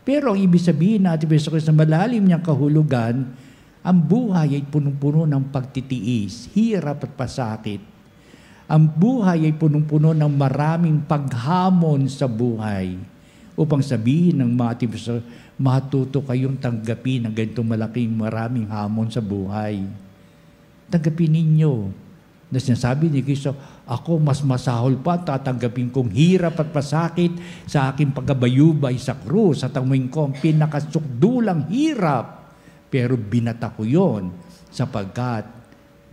Pero ang ibig sabihin natin, sa malalim niyang kahulugan, ang buhay ay punong-puno ng pagtitiis, hirap at pasakit. Ang buhay ay punong-puno ng maraming paghamon sa buhay. Upang sabihin ng mga tipiso, matuto kayong tanggapin ang ganitong maraming hamon sa buhay. Tanggapin ninyo. Na sinasabi ni Kristo, ako mas masahol pa, tatanggapin kong hirap at pasakit sa aking pagkabayubay sa krus, at amuin ko ang pinakasukdulang hirap. Pero binata ko yun sapagkat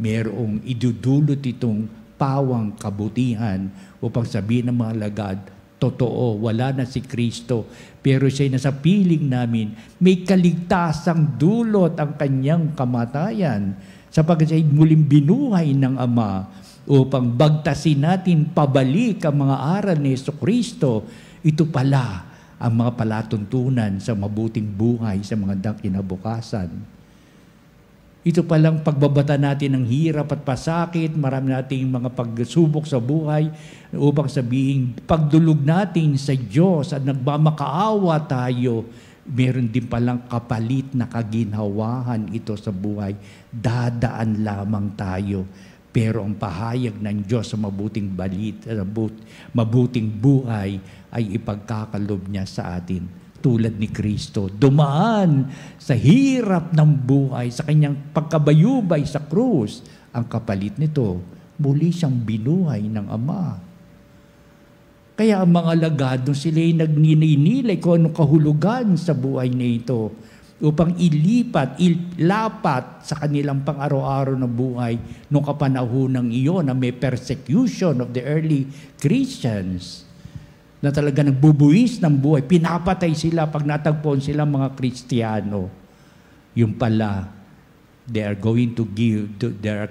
mayroong idudulot itong pawang kabutihan upang sabihin ng mga lagad, totoo, wala na si Kristo, pero siya'y nasa piling namin, may kaligtasang dulot ang kanyang kamatayan sapagkat siya'y muling binuhay ng Ama upang bagtasin natin pabalik ang mga aral ni Jesucristo. Ito pala ang mga palatuntunan sa mabuting buhay sa mga kinabukasan. Ito palang pagbabata natin ng hirap at pasakit, marami nating mga pagsubok sa buhay upang sabihin, pagdulog natin sa Diyos at nagmamakaawa tayo, meron din palang kapalit na kaginhawahan ito sa buhay. Dadaan lamang tayo. Pero ang pahayag ng Diyos sa mabuting buhay ay ipagkakalob niya sa atin. Tulad ni Kristo, dumaan sa hirap ng buhay, sa kanyang pagkabayubay sa krus. Ang kapalit nito, muli siyang binuhay ng Ama. Kaya ang mga alagad, nung sila'y nagninilay kung anong kahulugan sa buhay na ito, upang ilapat sa kanilang pang-araw-araw na buhay nung kapanahonang iyon na may persecution of the early Christians, na talaga nagbubuwis ng buhay, pinapatay sila pag natagpuan sila mga Kristiyano. Yung pala, they are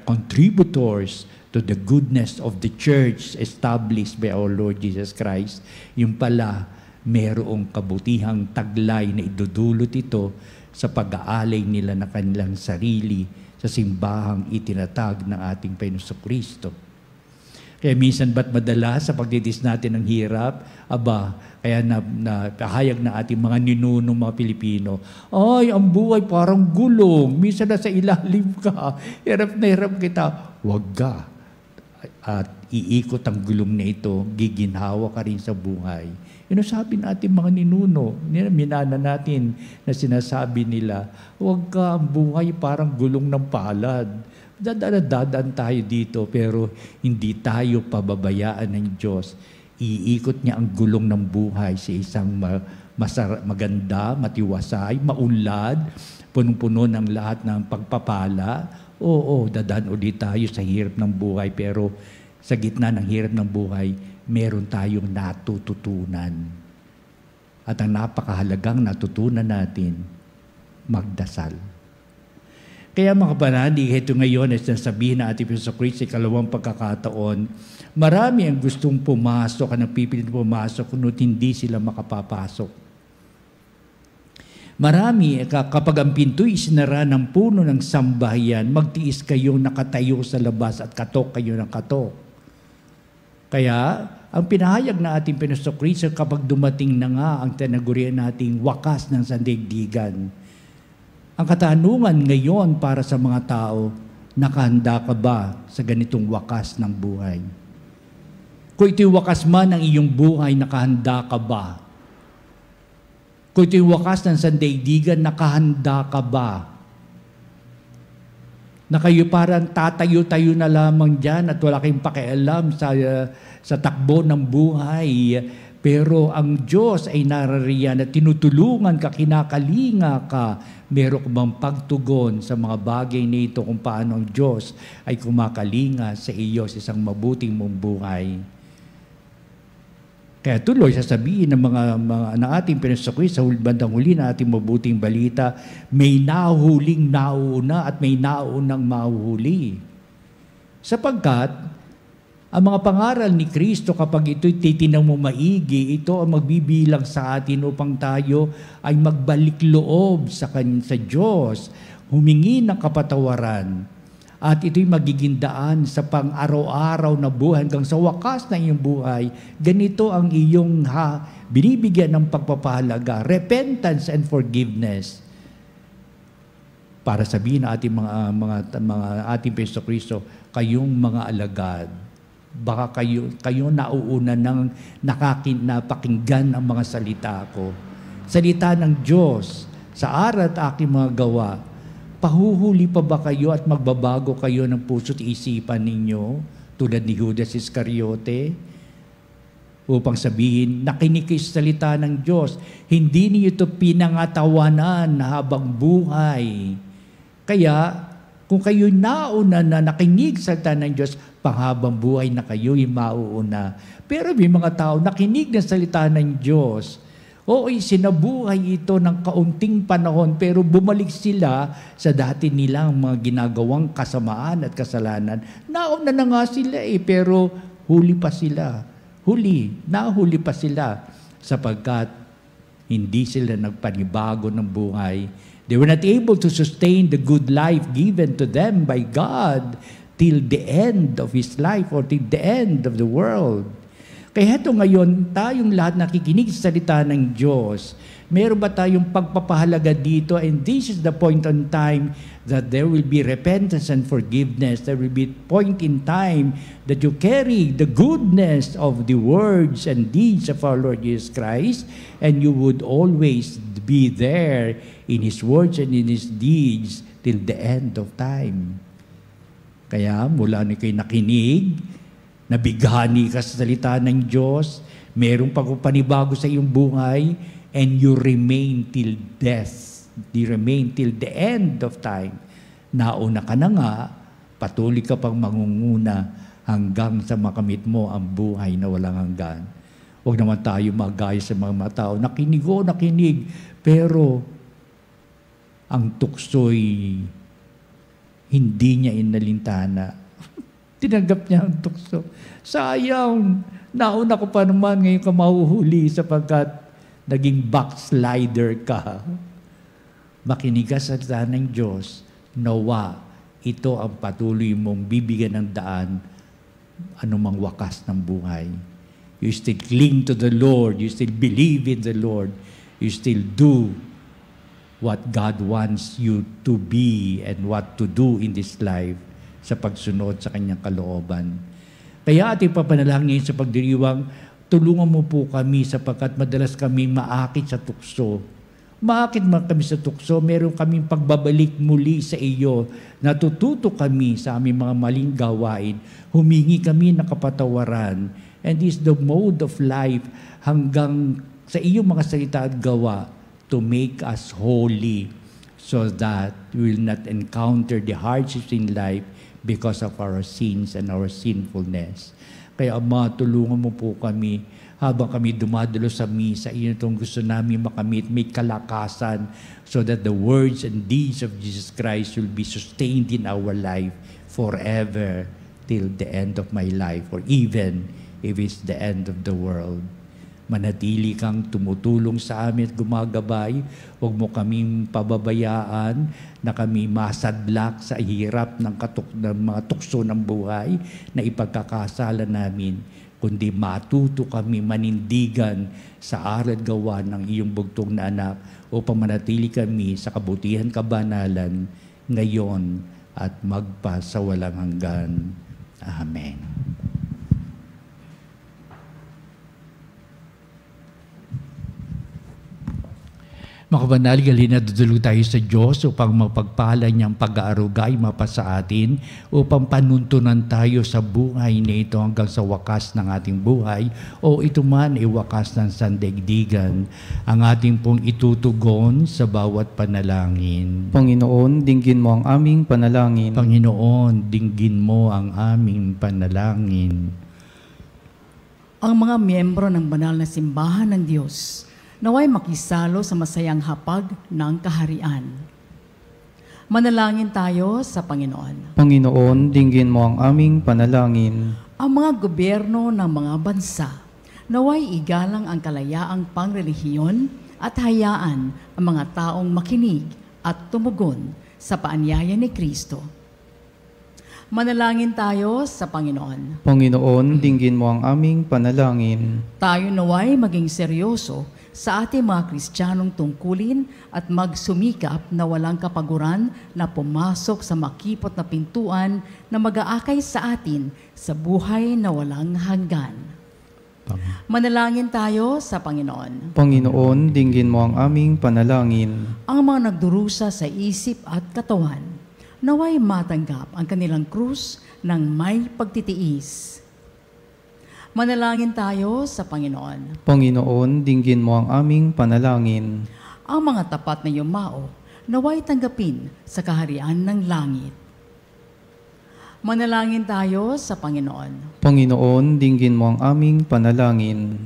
contributors to the goodness of the church established by our Lord Jesus Christ. Yung pala, mayroong kabutihang taglay na idudulot ito sa pag-aalay nila na kanilang sarili sa simbahang itinatag ng ating Panginoon Kristo. Kaya minsan ba't madalas sa pagdidis natin ng hirap, kaya napahayag na ating mga ninunong mga Pilipino, ay, ang buhay parang gulong, minsan nasa ilalim ka, hirap na hirap kita. Wag ka. at iikot ang gulong na ito, giginhawa ka rin sa buhay. Yun ang sabi natin mga ninuno, minana natin na sinasabi nila, huwag ka ang buhay parang gulong ng palad. Dadaan tayo dito pero hindi tayo pababayaan ng Diyos. Iikot niya ang gulong ng buhay sa isang maganda, matiwasay, maunlad, punong-puno ng lahat ng pagpapala. Oo, dadaan ulit tayo sa hirap ng buhay pero sa gitna ng hirap ng buhay, meron tayong natututunan. At ang napakahalagang natutunan natin, magdasal. Kaya mga panadi, ito ngayon ay sinasabihin na ating Panginoon Kristo sa ikalawang pagkakataon, marami ang gustong pumasok, ang napipilit pumasok, kunot hindi sila makapapasok. Marami, kapag ang pinto'y isinara ng puno ng sambahayan, magtiis kayong nakatayo sa labas at katok kayo ng katok. Kaya, ang pinahayag na ating Panginoon Kristo kapag dumating na nga ang tinagurian nating wakas ng sandaigdigan, ang katanungan ngayon para sa mga tao, nakahanda ka ba sa ganitong wakas ng buhay? Kung ito'y wakas man ng iyong buhay, nakahanda ka ba? Kung ito'y wakas ng sandaigdigan, nakahanda ka ba? Na kayo parang tatayo-tayo na lamang dyan at wala kayong pakialam sa takbo ng buhay. Pero ang Diyos ay narariyan at tinutulungan ka, kinakalinga ka. Meron ka bang pagtugon sa mga bagay nito kung paano ang Diyos ay kumakalinga sa iyo sa isang mabuting mong buhay. Kaya tuloy sasabihin ng mga na ating Panginoon sa bandang huli na ating mabuting balita, may nahuhuling nauuna at may nauunang mahuhuli. Sapagkat ang mga pangaral ni Kristo kapag ito'y titinaw mo maigi, ito ang magbibilang sa atin upang tayo ay magbalik loob sa Diyos, humingi ng kapatawaran. At ito'y magiging daan sa pang-araw-araw na buhay hanggang sa wakas na iyong buhay. Ganito ang iyong binibigyan ng pagpapahalaga, repentance and forgiveness. Para sabihin ng ating mga ating Panginoon Kristo, kayong mga alagad, baka kayo nauuna ng napakinggan ang mga salita ko. Salita ng Diyos sa aral at aking mga gawa. Pahuhuli pa ba kayo at magbabago kayo ng puso't isipan ninyo tulad ni Judas Iscariote? Upang sabihin, nakinig kayo sa salita ng Diyos. Hindi niyo ito pinangatawanan habang buhay. Kaya, kung kayo nauna na nakinig sa salita ng Diyos, panghabang buhay na kayo'y mauuna. Pero may mga tao nakinig ng salita ng Diyos. Oo, sinabuhay ito ng kaunting panahon, pero bumalik sila sa dati nilang mga ginagawang kasamaan at kasalanan. Nauna na nga sila pero huli pa sila. Nahuli pa sila sapagkat hindi sila nagpanibago ng buhay. They were not able to sustain the good life given to them by God till the end of His life or till the end of the world. Kaya heto ngayon, tayong lahat nakikinig sa salita ng Diyos. Meron ba tayong pagpapahalaga dito? And this is the point in time that there will be repentance and forgiveness. There will be a point in time that you carry the goodness of the words and deeds of our Lord Jesus Christ, and you would always be there in His words and in His deeds till the end of time. Kaya mula ni kayo nakinig, nabighani ka sa salita ng Diyos, mayroong pagpapanibago sa iyong buhay, and you remain till death. You remain till the end of time. Nauna ka na nga, patuloy ka pang mangunguna hanggang sa makamit mo ang buhay na walang hanggan. Huwag naman tayo magaya sa mga tao. Nakinig, pero ang tukso'y hindi niya inalintana. Tinanggap niya ang tukso. Sayang, nauna ko pa naman, ngayon ka mahuhuli sapagkat naging backslider ka. Makinig ka sa salita ng Diyos, nawa, ito ang patuloy mong bibigyan ng daan anumang wakas ng buhay. You still cling to the Lord, you still believe in the Lord, you still do what God wants you to be and what to do in this life sa pagsunod sa kanyang kalooban. Kaya ating papanalangin sa pagdiriwang, tulungan mo po kami sapagkat madalas kami maakit sa tukso. Maakit man kami sa tukso, meron kaming pagbabalik muli sa iyo. Natututo kami sa aming mga maling gawain. Humingi kami ng kapatawaran. And this is the mode of life hanggang sa iyong mga salita at gawa to make us holy so that we will not encounter the hardships in life because of our sins and our sinfulness. Kaya Ama, tulungan mo po kami habang kami dumadalo sa misa, iyon itong gusto namin makamit, may kalakasan so that the words and deeds of Jesus Christ will be sustained in our life forever till the end of my life or even if it's the end of the world. Manatili kang tumutulong sa amin at gumagabay. Huwag mo kaming pababayaan na kami masadlak sa hirap ng mga tukso ng buhay na ipagkakasala namin, kundi matuto kami manindigan sa aral at gawa ng iyong bugtong na anak upang manatili kami sa kabutihan kabanalan ngayon at magpa sa walang hanggan. Amen. Mga kapanalig, halina dudulog tayo sa Diyos upang mapagpala niyang pag-aarugay mapasa atin, upang panuntunan tayo sa buhay na ito hanggang sa wakas ng ating buhay, o ito man ay wakas ng sandaigdigan, ang ating pong itutugon sa bawat panalangin. Panginoon, dinggin mo ang aming panalangin. Panginoon, dinggin mo ang aming panalangin. Ang mga miyembro ng banal na simbahan ng Diyos, naway makisalo sa masayang hapag ng kaharian. Manalangin tayo sa Panginoon. Panginoon, dinggin mo ang aming panalangin. Ang mga gobyerno ng mga bansa, naway igalang ang kalayaang pangrelihiyon at hayaan ang mga taong makinig at tumugon sa paanyaya ni Kristo. Manalangin tayo sa Panginoon. Panginoon, dinggin mo ang aming panalangin. Tayo naway maging seryoso sa ating mga Kristiyanong tungkulin at magsumikap na walang kapaguran na pumasok sa makipot na pintuan na mag-aakay sa atin sa buhay na walang hanggan. Manalangin tayo sa Panginoon. Panginoon, dinggin mo ang aming panalangin. Ang mga nagdurusa sa isip at katawan, naway matanggap ang kanilang krus ng may pagtitiis. Manalangin tayo sa Panginoon. Panginoon, dinggin mo ang aming panalangin. Ang mga tapat na yumao, naway tanggapin sa kaharian ng langit. Manalangin tayo sa Panginoon. Panginoon, dinggin mo ang aming panalangin.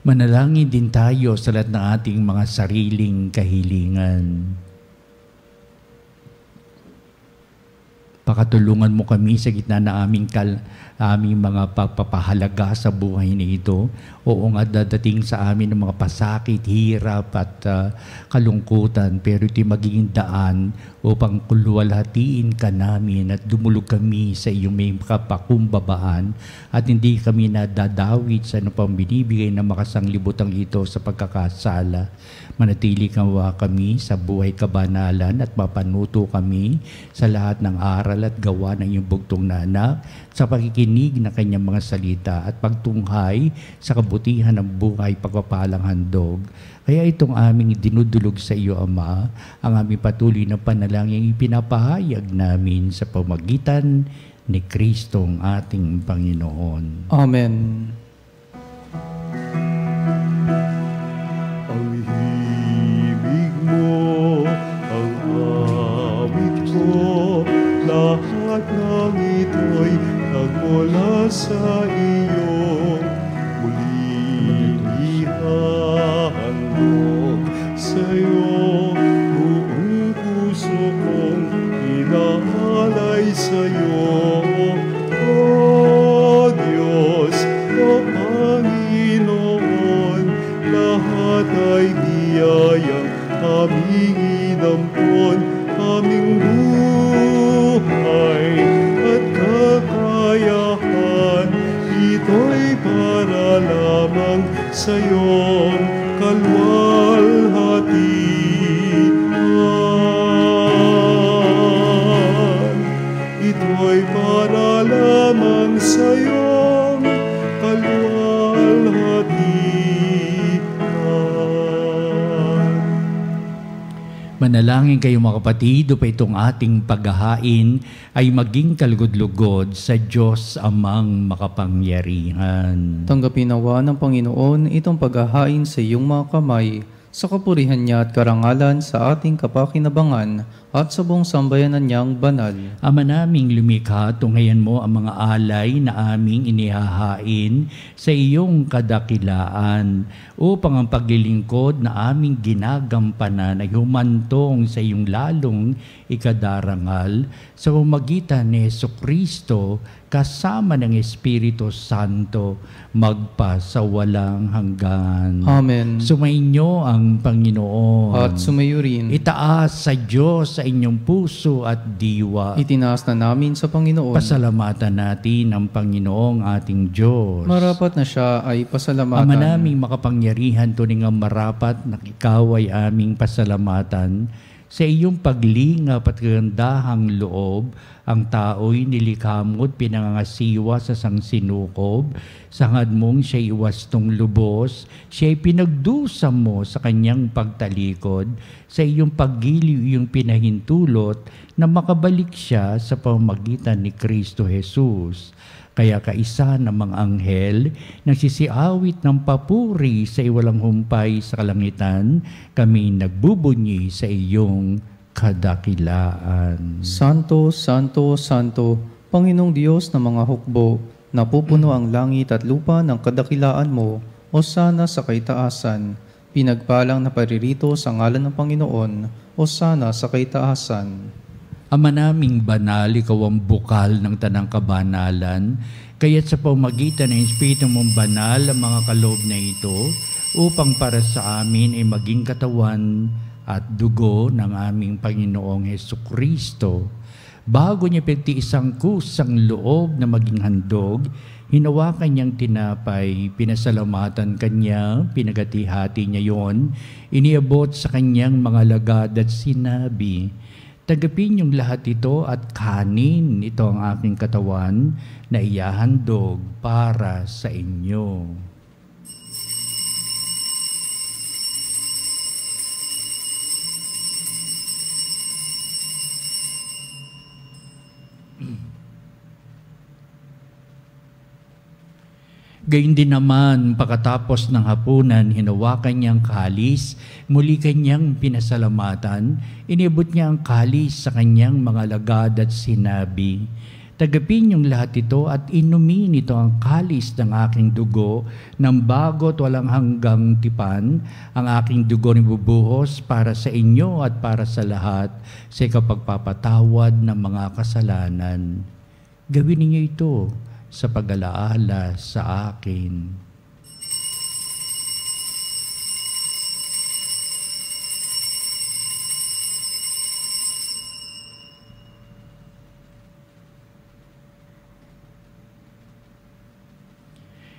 Manalangin din tayo sa lahat ng ating mga sariling kahilingan. Pakatulungan mo kami sa gitna ng aming mga pagpapahalaga sa buhay na ito. Oo nga, dadating sa amin ng mga pasakit, hirap at kalungkutan, pero ito'y magiging daan upang kulwalhatiin ka namin at dumulog kami sa iyong may kapakumbabaan at hindi kami nadadawit sa anumang binibigay na makasanglibutang ito sa pagkakasala. Manatili kawa kami sa buhay kabanalan at mapanuto kami sa lahat ng aral at gawa ng iyong bugtong na anak sa pakikinig ng kanyang mga salita at pagtunghay sa kabutihan ng buhay pagpapalang handog. Kaya itong aming dinudulog sa iyo, Ama, ang aming patuloy na panalangin ipinapahayag namin sa pamagitan ni Kristong ating Panginoon. Amen. Ang himig mo, ang awit ko, lahat ng ito'y nagmula sa iyo. Muling ihahandog sa iyo, buong puso kong inaalay sa iyo. O Diyos, o Panginoon, lahat ay biyayang aming inampon, aming buhay at kakayahan. Ito'y para lamang sa iyong kalwalhatian. Ito'y para lamang sa iyo. Manalangin kayo mga kapatid, upang itong ating paghahain ay maging kalugod-lugod sa Diyos Amang makapangyarihan. Tanggapin nawa ng Panginoon itong paghahain sa iyong mga kamay, sa kapurihan niya at karangalan sa ating kapakinabangan at sa buong sambayanan niyang banal. Ama naming lumikha, tunghayan mo ang mga alay na aming inihahain sa iyong kadakilaan upang ang paglilingkod na aming ginagampanan ay humantong sa iyong lalong ikadarangal sa pamamagitan ni Jesucristo kasama ng Espiritu Santo magpa sa walang hanggan. Amen. Sumainyo ang Panginoon. At sumayo rin. Itaas sa Diyos sa inyong puso at diwa. Itinaas na namin sa Panginoon. Pasalamatan natin ang Panginoong ating Diyos. Marapat na siya ay pasalamatan. Ama naming makapangyarihan, tuning ang marapat na ikaw ay aming pasalamatan. Sa iyong paglingap at kagandahang loob, ang tao'y nilikha mo't pinangangasiwa sa sangsinukob. Sangad mong siya'y iwastong lubos, siya'y pinagdusa mo sa kanyang pagtalikod. Sa iyong paggiliw iyong pinahintulot na makabalik siya sa pamamagitan ni Kristo Jesus. Kaya kaisa ng mga anghel, nagsisiawit ng papuri sa iwalang humpay sa kalangitan, kami nagbubunyi sa iyong kadakilaan. Santo, Santo, Santo, Panginoong Diyos ng mga hukbo, napupuno ang langit at lupa ng kadakilaan mo, Hosana sa kaitaasan. Pinagpalang na paririto sa ngalan ng Panginoon, Hosana sa kaitaasan. Ama naming banal, ikaw ang bukal ng tanang kabanalan, kaya't sa pamagitan ng Espiritu mong banal ang mga kaloob na ito, upang para sa amin ay maging katawan at dugo ng aming Panginoong Hesukristo. Bago niya pinagtiis ang kusang loob na maging handog, hinawakan niyang tinapay, pinasalamatan kanya, pinagati-hati niya yon, iniabot sa kanyang mga lagad at sinabi, "Tagapin yung lahat ito at kanin, ito ang aking katawan na iyahandog para sa inyo." Gayun din naman, pagkatapos ng hapunan, hinawakan niyang kalis, muli kanyang pinasalamatan, inibot niya ang kalis sa kanyang mga lagad at sinabi, "Tagapin niyong lahat ito at inumin ito ang kalis ng aking dugo, ng bago't walang hanggang tipan, ang aking dugo ni bubuhos para sa inyo at para sa lahat, sa ikapagpapatawad ng mga kasalanan. Gawin ninyo ito sa pag-alaala sa akin."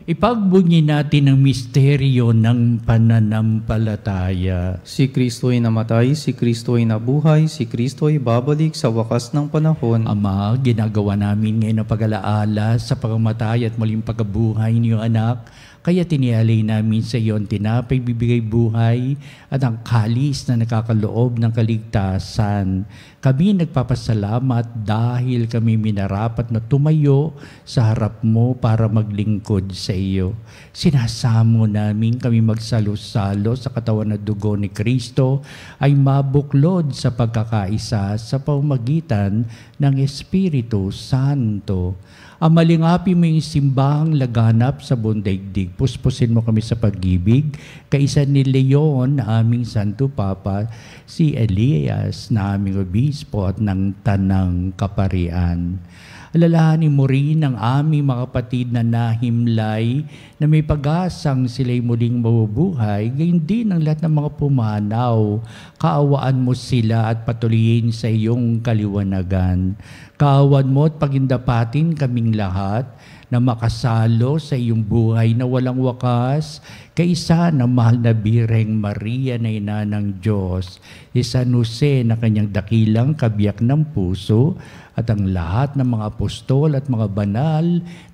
Ipagbunyi natin ang misteryo ng pananampalataya. Si Kristo ay namatay, si Kristo ay nabuhay, si Kristo ay babalik sa wakas ng panahon. Ama, ginagawa namin ngayon ang pag-alaala sa pagkamatay at muling pagkabuhay niyo anak, kaya tinialay namin sa iyo ang tinapay bibigay buhay at ang kalis na nakakaloob ng kaligtasan. Kami nagpapasalamat dahil kami minarapat na tumayo sa harap mo para maglingkod sa iyo. Sinasamo namin kami magsalo-salo sa katawan at dugo ni Kristo ay mabuklod sa pagkakaisa sa pamamagitan ng Espiritu Santo. Amalingapi mo yung simbahang laganap sa buong daigdig. Puspusin mo kami sa pag-ibig. Kaisa ni Leon na aming Santo Papa, si Elias na aming obispo at ng Tanang Kaparian. Alalahanin mo rin ang aming mga kapatid na nahimlay na may pag-asang sila'y muling mabubuhay, gayon din ang lahat ng mga pumanaw. Kaawaan mo sila at patuloyin sa iyong kaliwanagan. Kaawan mo at pagindapatin kaming lahat na makasalo sa iyong buhay na walang wakas, kaisa na mahal na Birheng Maria na ina ng Diyos, si San Jose na kanyang dakilang kabiyak ng puso, at ang lahat ng mga apostol at mga banal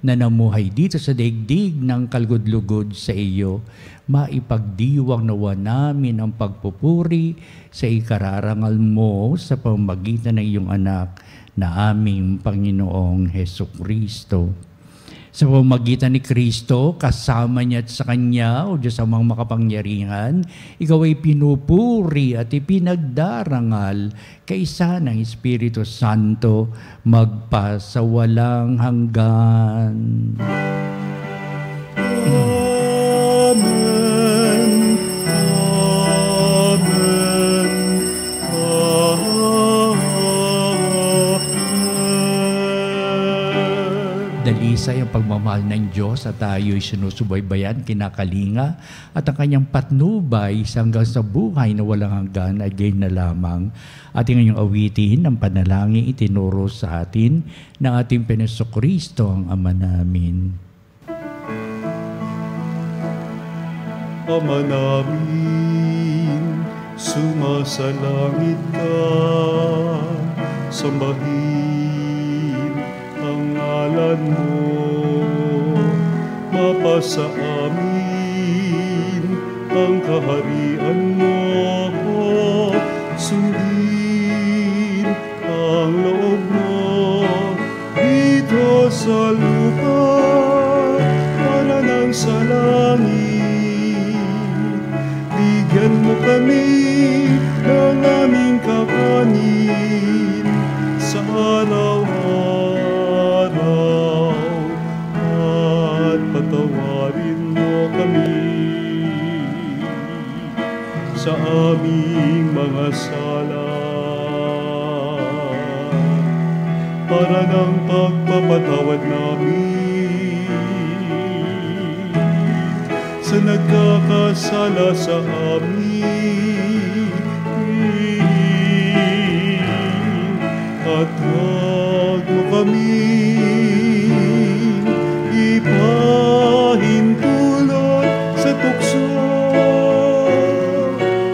na namuhay dito sa daigdig ng kalugod-lugod sa iyo, maipagdiwang nawa namin ang pagpupuri sa ikararangal mo sa pamamagitan ng iyong anak na aming Panginoong Hesukristo. Sa pamamagitan ni Kristo, kasama niya at sa Kanya, o Diyos amang makapangyarihan, ikaw ay pinupuri at ipinagdarangal kaisa ng Espiritu Santo magpasawalang hanggan. Amen. Dalisay ang pagmamahal ng Diyos at tayo'y sinusubaybayan, kinakalinga, at ang kanyang patnubay hanggang sa buhay na walang hanggan ay gayon na lamang. Ating ngayong awitin ang panalangin itinuro sa atin ng ating Panginoong ang Ama namin. Ama namin, sumasalangit ka, sambahin ang ngalan mo, mapasa amin ang kaharian mo, sundin ang loob mo dito sa lupa para nang sa langit. Bigyan mo kami ng aming kakanin sa araw-araw at patawarin mo kami sa aming mga sala para ng pagpapatawad namin sa nagkakasala sa amin, at huwag mo kami ipahintulot sa tukso,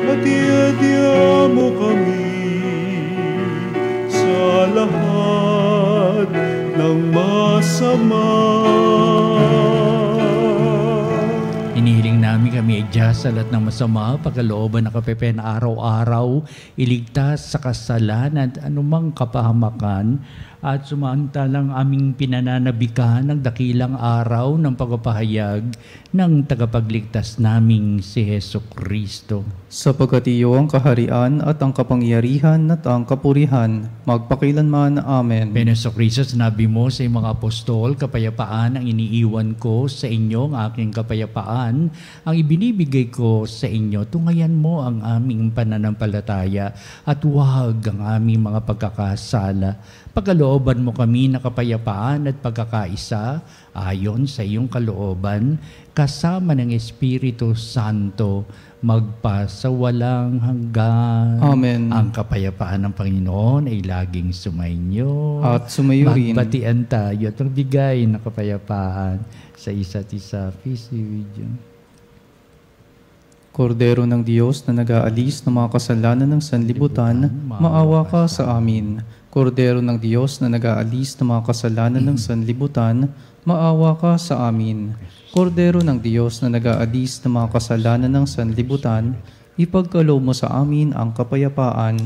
at iadya mo kami sa lahat ng masama. Inihiling namin kami ay Diyos sa lahat ng masama, pagkalooban na kapepen araw-araw, iligtas sa kasalanan at anumang kapahamakan, at sumantalang aming pinananabikan ng dakilang araw ng pagpapahayag ng tagapagligtas naming si Hesukristo. Sapagkat iyo ang kaharian at ang kapangyarihan at ang kapurihan, magpakailanman. Amen. Hesukristo, sinabi mo sa mga apostol, kapayapaan ang iniiwan ko sa inyo, ang aking kapayapaan ang ibinibigay ko sa inyo. Tungayan mo ang aming pananampalataya at huwag ang aming mga pagkakasala. Pagkalooban mo kami na kapayapaan at pagkakaisa ayon sa iyong kalooban, kasama ng Espiritu Santo, magpasawalang hanggan. Amen. Ang kapayapaan ng Panginoon ay laging sumainyo. At sumayo rin. Magbatian tayo at magbigay ng kapayapaan sa isa't isa. Peace be with you. Kordero ng Diyos na nag-aalis ng mga kasalanan ng sanlibutan, maawa ka sa amin. Kordero ng Diyos na nag-aalis ng mga kasalanan ng sanlibutan, maawa ka sa amin. Kordero ng Diyos na nag-aalis ng mga kasalanan ng sanlibutan, ipagkaloob mo sa amin ang kapayapaan.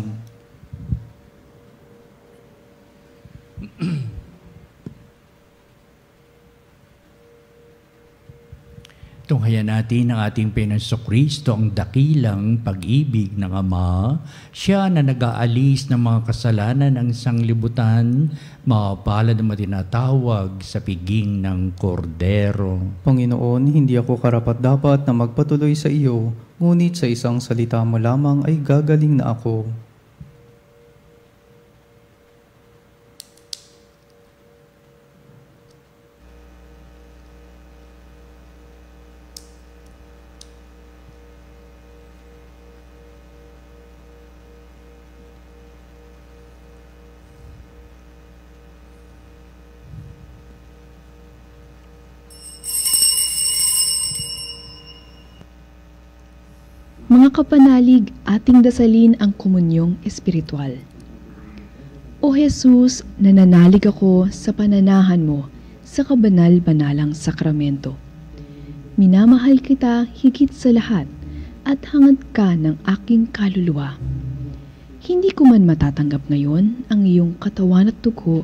Tunghayan natin ang ating Panginoong ang dakilang pag-ibig ng Ama. Siya na nag-aalis ng mga kasalanan ng sanglibutan, mapalad na matinatawag sa piging ng Kordero. Panginoon, hindi ako karapat-dapat na magpatuloy sa iyo, ngunit sa isang salita mo lamang ay gagaling na ako. Mga kapanalig, ating dasalin ang komunyong espiritual. O Jesus, nananalig ako sa pananahan mo sa kabanal-banalang sakramento. Minamahal kita higit sa lahat at hangad ka ng aking kaluluwa. Hindi ko man matatanggap ngayon ang iyong katawan at dugo,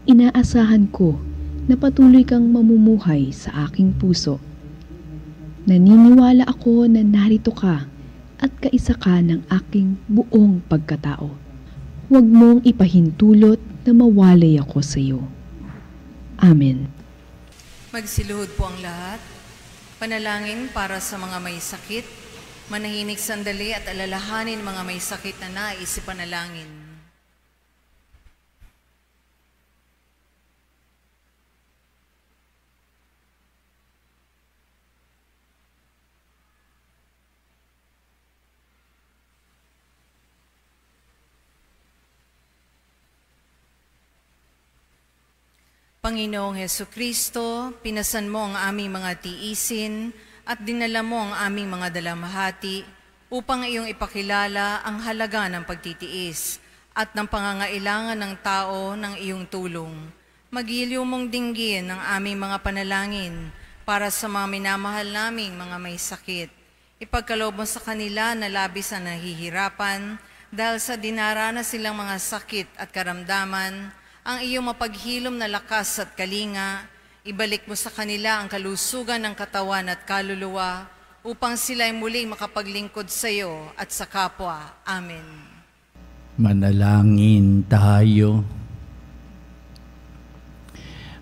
inaasahan ko na patuloy kang mamumuhay sa aking puso. Naniniwala ako na narito ka at kaisa ka ng aking buong pagkatao. Huwag mong ipahintulot na mawalay ako sa iyo. Amen. Magsiluhod po ang lahat. Panalangin para sa mga may sakit. Manahimik sandali at alalahanin mga may sakit na nais ipanalangin. Panginoong Hesukristo, pinasan mo ang aming mga tiisin at dinala mo ang aming mga dalamhati upang iyong ipakilala ang halaga ng pagtitiis at ng pangangailangan ng tao ng iyong tulong. Magiliw mong dinggin ang aming mga panalangin para sa mga minamahal naming mga may sakit. Ipagkaloob mo sa kanila na labis na nahihirapan dahil sa dinaranas silang mga sakit at karamdaman, ang iyong mapaghilom na lakas at kalinga, ibalik mo sa kanila ang kalusugan ng katawan at kaluluwa upang sila ay muling makapaglingkod sa iyo at sa kapwa. Amen. Manalangin tayo.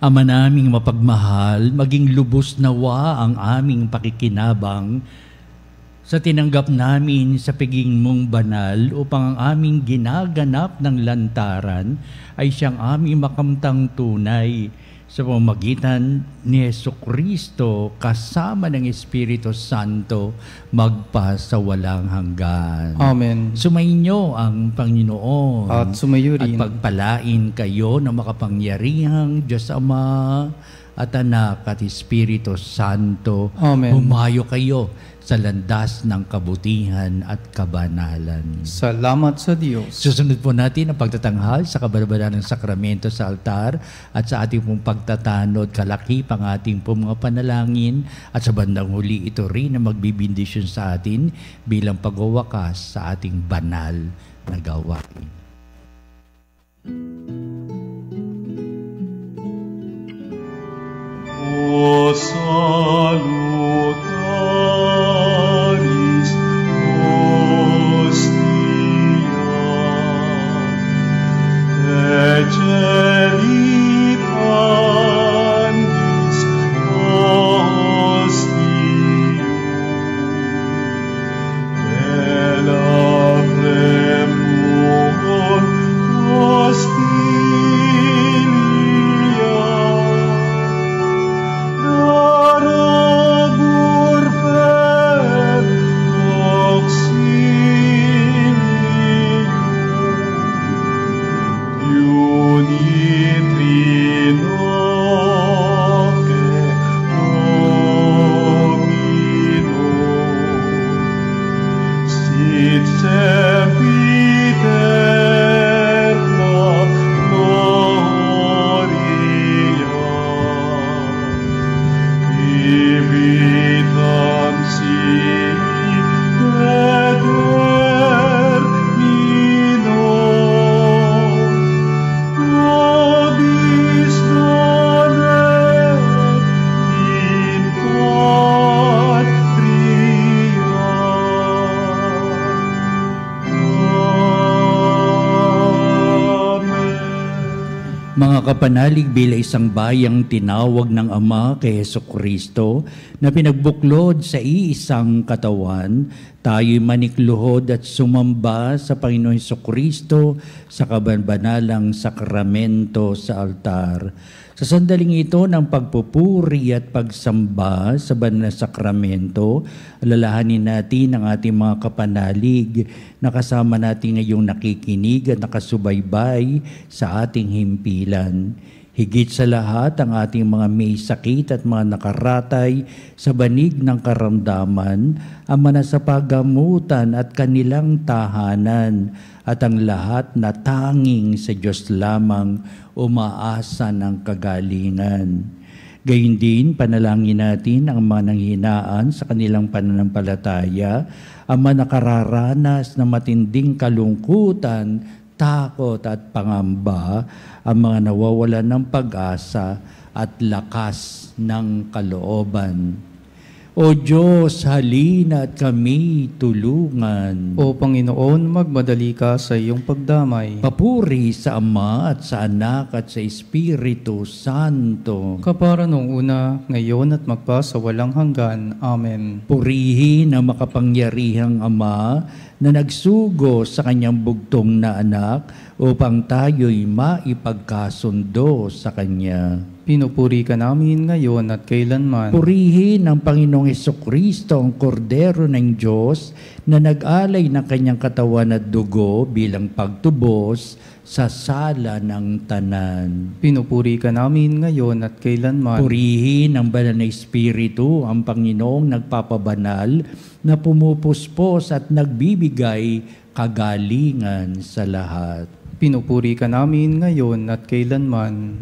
Ama naming mapagmahal, maging lubos nawa ang aming pakikinabang sa tinanggap namin sa piging mong banal upang ang aming ginaganap ng lantaran ay siyang aming makamtang tunay sa pamamagitan ni Jesucristo kasama ng Espiritu Santo magpa sa walang hanggan. Amen. Sumainyo ang Panginoon At sumayo rin. at pagpalain kayo ng makapangyarihang Diyos Ama at Anak at Espiritu Santo. Amen. Humayo kayo sa landas ng kabutihan at kabanalan. Salamat sa Diyos. Susunod po natin ang pagtatanghal sa kabarbaran ng sakramento sa altar at sa ating pong pagtatanod, kalakip ang ating pong mga panalangin at sa bandang huli ito rin na magbibindisyon sa atin bilang pagwawakas sa ating banal na gawain. O salutaris hostia, eceli pandis hostium, elabremur hostilia, darabur per auxilium, unitrinoque Domino, sit sempiterna gloria, vitam sic determino, nobis donet in patria. Amen. Mga kapanalig, bilang isang bayang tinawag ng Ama kay Jesucristo na pinagbuklod sa iisang katawan, tayo'y manikluhod at sumamba sa Panginoon Jesucristo sa kabanbanalang sakramento sa altar. Sa sandaling ito ng pagpupuri at pagsamba sa banal na sakramento, alalahanin natin ang ating mga kapanalig na kasama natin ngayong nakikinig at nakasubaybay sa ating himpilan. Higit sa lahat, ang ating mga may sakit at mga nakaratay sa banig ng karamdaman, ang manasapagamutan at kanilang tahanan, at ang lahat na tanging sa Diyos lamang umaasa ng kagalingan. Gayun din, panalangin natin ang mga nanghinaan sa kanilang pananampalataya, ang mga nakararanas ng matinding kalungkutan, takot at pangamba, ang mga nawawalan ng pag-asa at lakas ng kalooban. O Diyos, halina at kami tulungan. O Panginoon, magmadali ka sa iyong pagdamay. Papuri sa Ama at sa Anak at sa Espiritu Santo. Kapara nung una, ngayon at magpa sa walang hanggan. Amen. Purihin ang makapangyarihang Ama na nagsugo sa kanyang bugtong na anak upang tayo'y maipagkasundo sa Kanya. Pinupuri ka namin ngayon at kailanman. Purihin ang Panginoong Hesukristo, ang Kordero ng Diyos, na nag-alay ng kanyang katawan at dugo bilang pagtubos sa sala ng tanan. Pinupuri ka namin ngayon at kailanman. Purihin ang banal na Espiritu, ang Panginoong nagpapabanal, na pumupuspos at nagbibigay kagalingan sa lahat. Pinupuri ka namin ngayon at kailanman.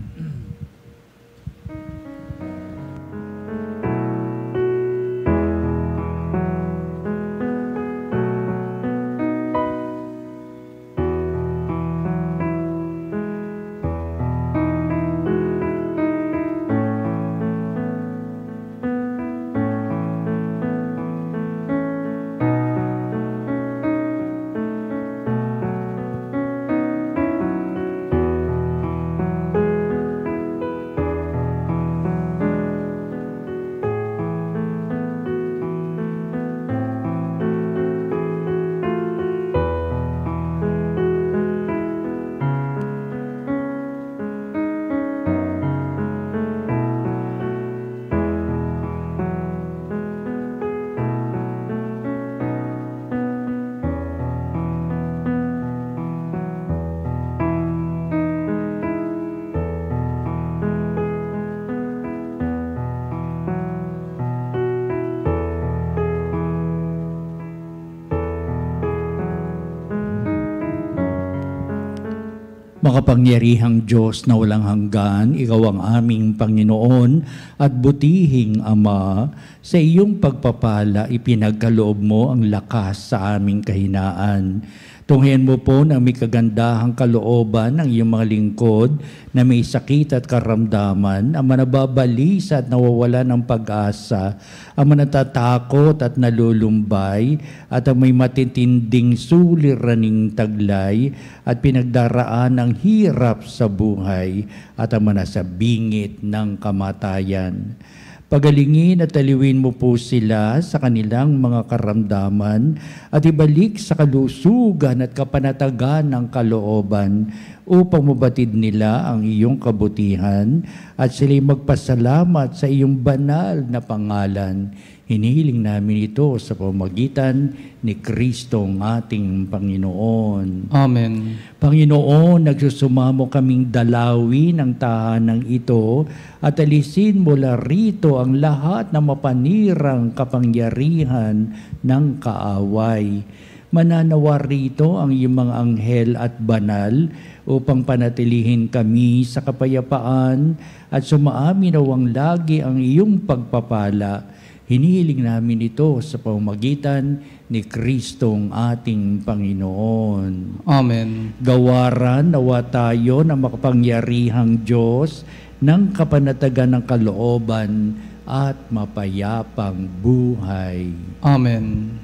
Makapangyarihang Diyos na walang hanggan, Ikaw ang aming Panginoon at butihing Ama. Sa iyong pagpapala, ipinagkaloob mo ang lakas sa aming kahinaan. Tunghayan mo po ng may kagandahang kalooban ng iyong mga lingkod na may sakit at karamdaman, ang manababalisa at nawawala ng pag-asa, ang manatatakot at nalulumbay, at ang may matitinding suliraning taglay at pinagdaraan ng hirap sa buhay, at ang manasabingit ng kamatayan. Pagalingin at aliwin mo po sila sa kanilang mga karamdaman at ibalik sa kalusugan at kapanatagan ng kalooban upang mabatid nila ang iyong kabutihan at sila'y magpasalamat sa iyong banal na pangalan. Hinihiling namin ito sa pamamagitan ni Kristong ating Panginoon. Amen. Panginoon, nagsusumamo kaming dalawin ang tahanang ito at alisin mula rito ang lahat ng mapanirang kapangyarihan ng kaaway. Mananawa rito ang iyong mga anghel at banal upang panatilihin kami sa kapayapaan at sumaminaw lagi ang iyong pagpapala. Hinihiling namin ito sa pamamagitan ni Kristong ating Panginoon. Amen. Gawaran nawa tayo ng makapangyarihang Diyos ng kapanatagan ng kalooban at mapayapang buhay. Amen.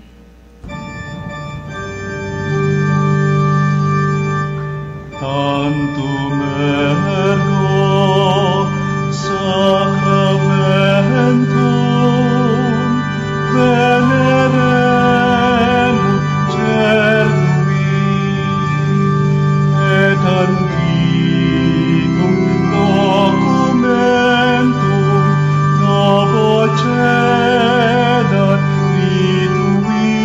Tantum ergo sacramentum veneremur cernui et antiquum documentum novo cedat ritui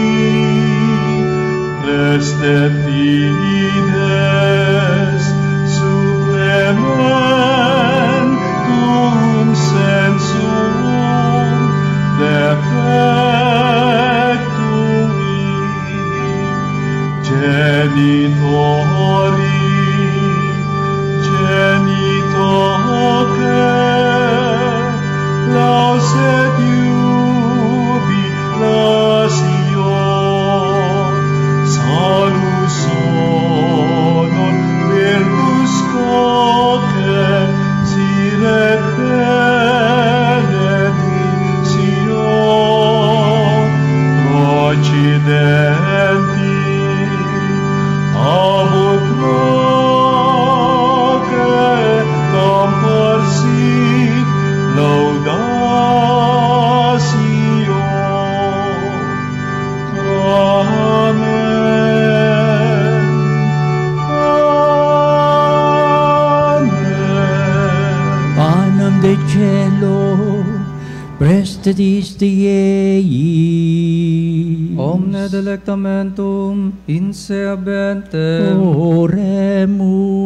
restet fides supremo Sanctis Dei. Omne delectamentum inseabentem. Oremus.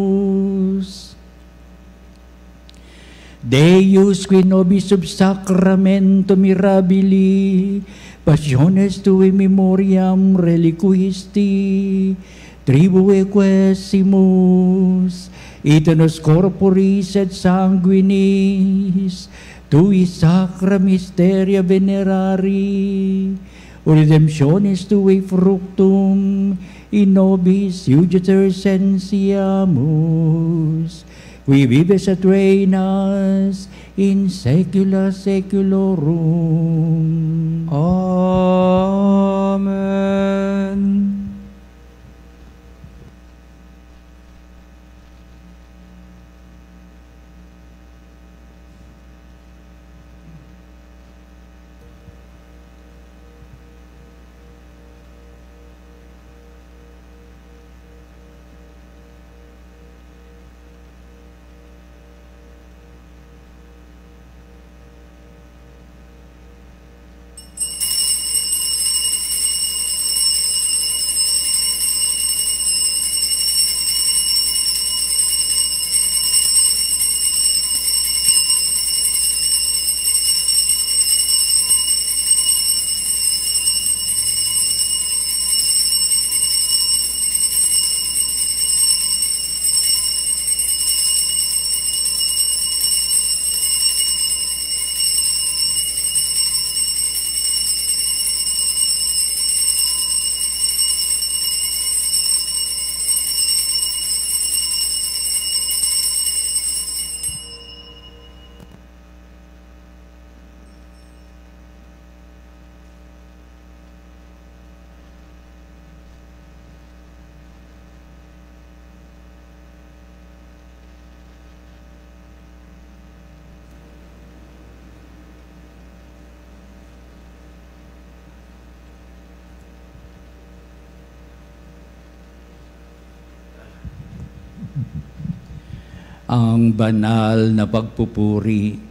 Deus qui nobis sub sacramento mirabili passiones tui memoriam reliquisti tribue quesimus et nos corporis et sanguinis tui sacra mysteria venerari redemptionis tui fructum in nobis iuditor sensiamus qui vives et reinas in saecula saeculorum. Amen. Ang banal na pagpupuri.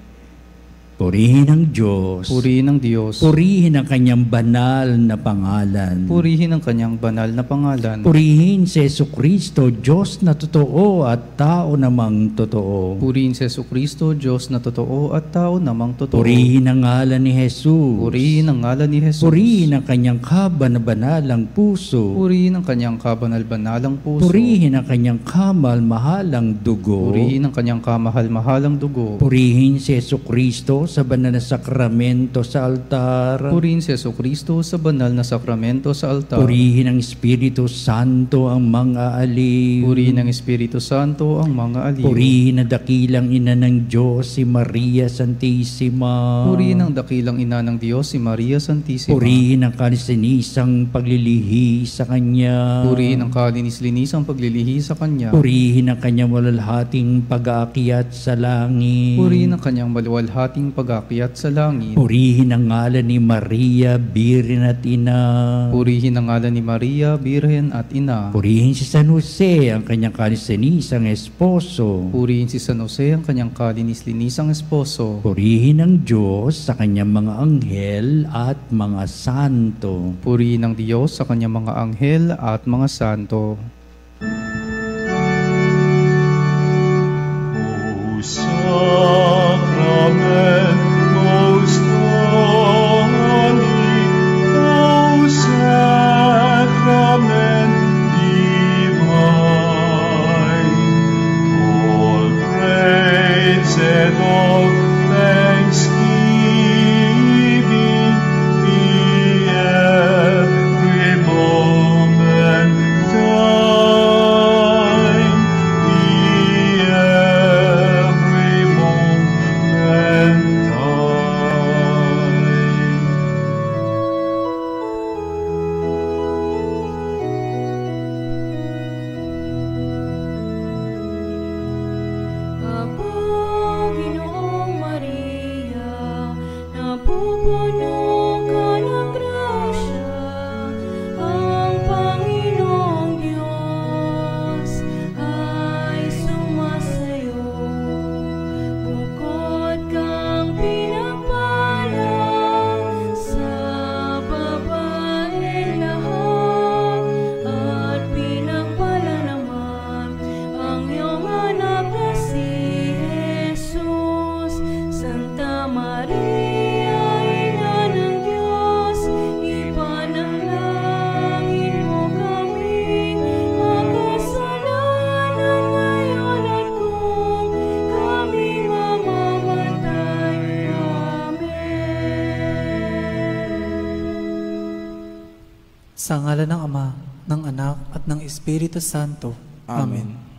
Purihin ang Diyos. Purihin ang Diyos. Purihin ang kanyang banal na pangalan. Purihin ang kanyang banal na pangalan. Purihin si Jesucristo, Diyos na totoo at tao namang totoo. Purihin si Jesucristo, Diyos na totoo at tao namang totoo. Purihin ang ngalan ni Jesus. Purihin ang ngalan ni Jesus. Purihin ang kanyang kabanal-banalang puso. Purihin ang kanyang kabanal-banalang puso. Purihin ang kanyang kamal-mahalang dugo. Purihin ang kanyang kamahal-mahalang dugo. Purihin si Jesucristo sa banal na sakramento sa altar. Purihin si Jesucristo sa banal na sakramento sa altar. Purihin ang Espiritu Santo ang mga aliw. Purihin ang Espiritu Santo ang mga aliw. Purihin ang dakilang ina ng Diyos, si Maria Santissima. Purihin ang dakilang ina ng Diyos, si Maria Santissima. Purihin ang kalisinisang paglilihi sa Kanya. Purihin ang kalinis-linisang paglilihi sa Kanya. Purihin ang Kanyang walalhating pag-aakyat sa langit. Purihin ang Kanyang maluwalhating pag-aakyat sa langit. Purihin ang ngalan ni Maria, Birhen at Ina. Purihin ang ngalan ni Maria, Birhen at Ina. Purihin si San Jose, ang kanyang kalisinisang esposo. Purihin si San Jose, ang kanyang kalinis-linisang esposo. Purihin ang Diyos sa kanyang mga anghel at mga santo. Purihin ang Diyos sa kanyang mga anghel at mga santo. Sacrament most holy, O Sacrament divine, all praise and all thanksgiving be every moment done. Sa ngalan ng Ama, ng Anak, at ng Espiritu Santo. Amen.